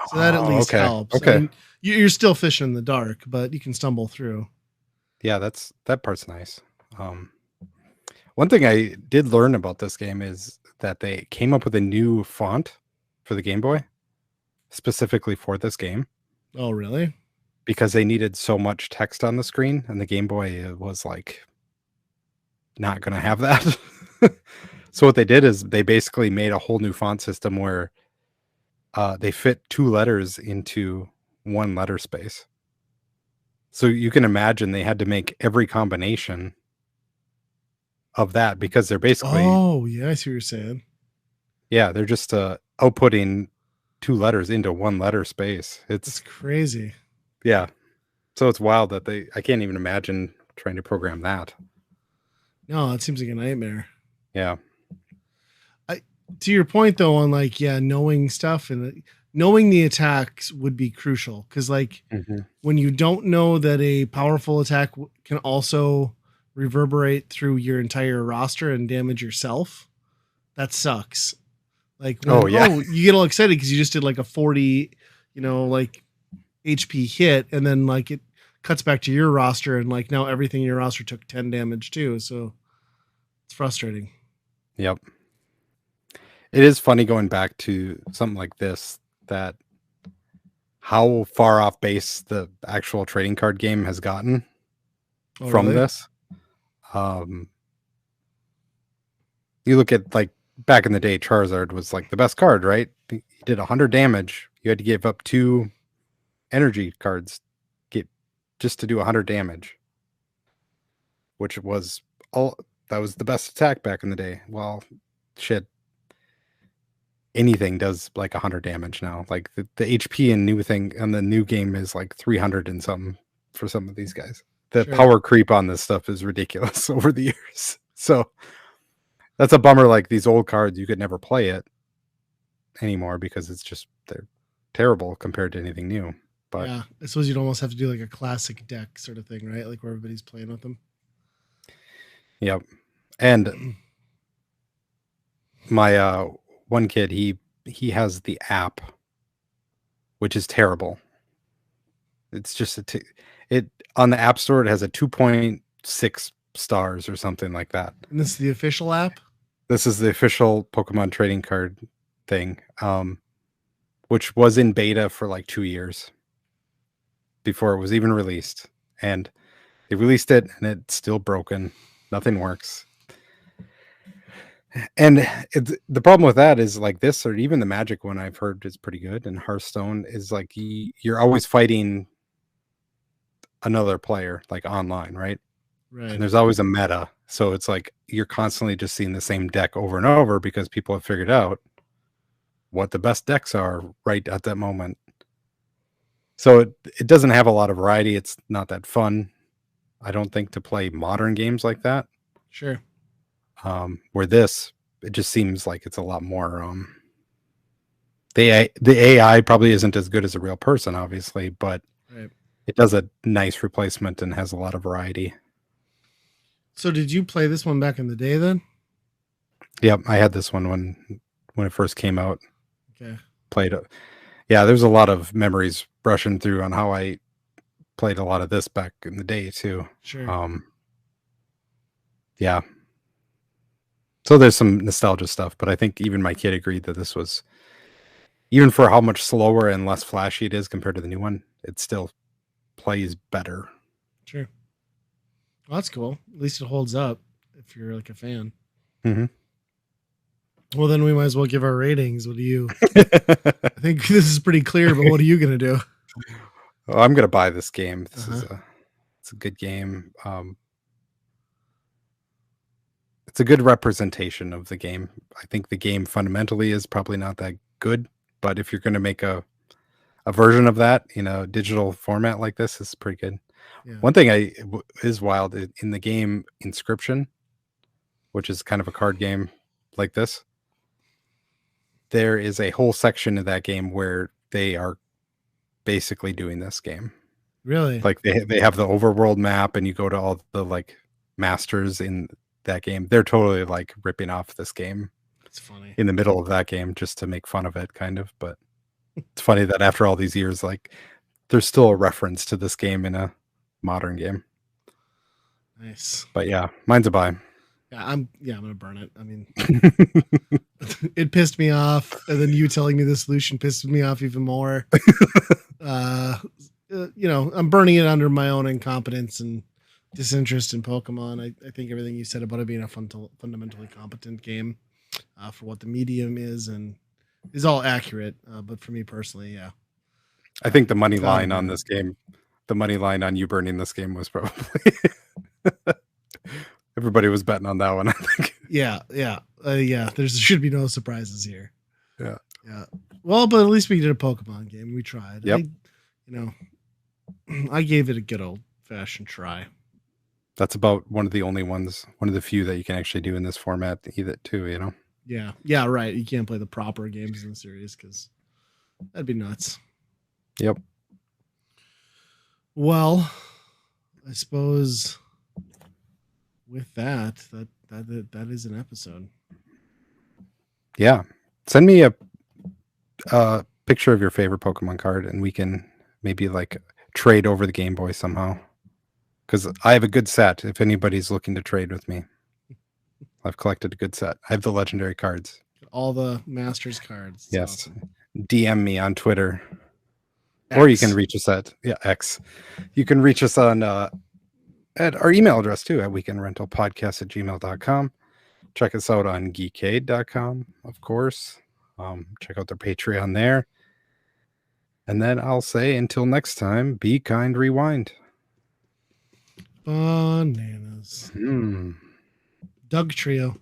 So that at least helps. Okay. I mean, you're still fishing in the dark, but you can stumble through. Yeah, that part's nice. One thing I did learn about this game is that they came up with a new font for the Game Boy specifically for this game. Oh, really? Because they needed so much text on the screen, and the Game Boy was like not going to have that. So what they did is they basically made a whole new font system where they fit 2 letters into 1 letter space. So you can imagine they had to make every combination of that because they're basically... Oh, yeah, I see what you're saying. Yeah, they're just outputting 2 letters into 1 letter space. It's crazy. Yeah. So it's wild that I can't even imagine trying to program that. No, it seems like a nightmare. Yeah. To your point though, on like, knowing stuff and knowing the attacks would be crucial. Cause like when you don't know that a powerful attack can also reverberate through your entire roster and damage yourself, that sucks. Like, you get all excited because you just did like a 40, like HP hit, and then like it cuts back to your roster, and like now everything in your roster took 10 damage too. So it's frustrating. Yep. It is funny going back to something like this, that how far off base the actual trading card game has gotten from this. You look at like back in the day, Charizard was like the best card, right? He did 100 damage. You had to give up 2 energy cards just to do 100 damage. which was all that was the best attack back in the day. Well, shit, anything does like 100 damage now. Like the HP and new thing and the new game is like 300 and something for some of these guys. The power creep on this stuff is ridiculous over the years. So that's a bummer. Like these old cards, you could never play it anymore because it's just they're terrible compared to anything new. But yeah, I suppose you'd almost have to do like a classic deck sort of thing, right? Like where everybody's playing with them. Yep. And my one kid, he has the app, which is terrible. It's just it on the App Store. It has a 2.6 stars or something like that. And this is the official app. This is the official Pokemon trading card thing, which was in beta for like 2 years before it was even released. And they released it, and it's still broken. Nothing works. And the problem with that is like this, or even the Magic one I've heard is pretty good. And Hearthstone is like you're always fighting another player, like online, right? Right. And there's always a meta. So it's like you're constantly just seeing the same deck over and over because people have figured out what the best decks are right at that moment. So it doesn't have a lot of variety. It's not that fun, I don't think, to play modern games like that. Sure. Where this, it just seems like it's a lot more. The AI probably isn't as good as a real person, obviously, but right. It does a nice replacement and has a lot of variety. So did you play this one back in the day then? Yep, I had this one when it first came out. Okay. Played it. Yeah, there's a lot of memories brushing through on how I played a lot of this back in the day too. Sure. Yeah. So there's some nostalgia stuff, but I think even my kid agreed that this was, even for how much slower and less flashy it is compared to the new one, it still plays better. Sure. Well, that's cool. At least it holds up if you're like a fan. Mm-hmm. Well, then we might as well give our ratings. What do you? I think this is pretty clear, but what are you gonna do? Oh, I'm gonna buy this game. It's a good game. It's a good representation of the game. I think the game fundamentally is probably not that good, but if you're going to make a version of that in a digital format like this, it's pretty good. Yeah. One thing is wild in the game Inscription, which is kind of a card game like this. There is a whole section of that game where they are basically doing this game. Really? Like they have the overworld map, and you go to all the like masters in that game. They're totally like ripping off this game. It's funny in the middle of that game just to make fun of it, kind of. But it's funny that after all these years, like there's still a reference to this game in a modern game. Nice. But yeah, mine's a buy. Yeah, I'm gonna burn it. I mean, it pissed me off, and then you telling me the solution pissed me off even more. I'm burning it under my own incompetence and disinterest in Pokemon. I think everything you said about it being a fundamentally competent game for what the medium is and is all accurate. But for me personally, yeah. I think the money line on this game, the money line on you burning this game was probably everybody was betting on that one, I think. Yeah. There should be no surprises here. Yeah. Well, but at least we did a Pokemon game. We tried. Yep. I gave it a good old fashioned try. That's about one of the few that you can actually do in this format either too, Yeah, right. You can't play the proper games in the series because that'd be nuts. Yep. Well, I suppose with that is an episode. Yeah. Send me a picture of your favorite Pokemon card and we can maybe like trade over the Game Boy somehow. Because I have a good set if anybody's looking to trade with me. I've collected a good set. I have the legendary cards. All the Masters cards. That's yes. Awesome. DM me on Twitter. X. Or you can reach us at X. You can reach us on at our email address too at weekendrentalpodcast@gmail.com. Check us out on geekade.com, of course. Check out their Patreon there. And then I'll say until next time, be kind, rewind. Bananas. Hmm. Doug Trio.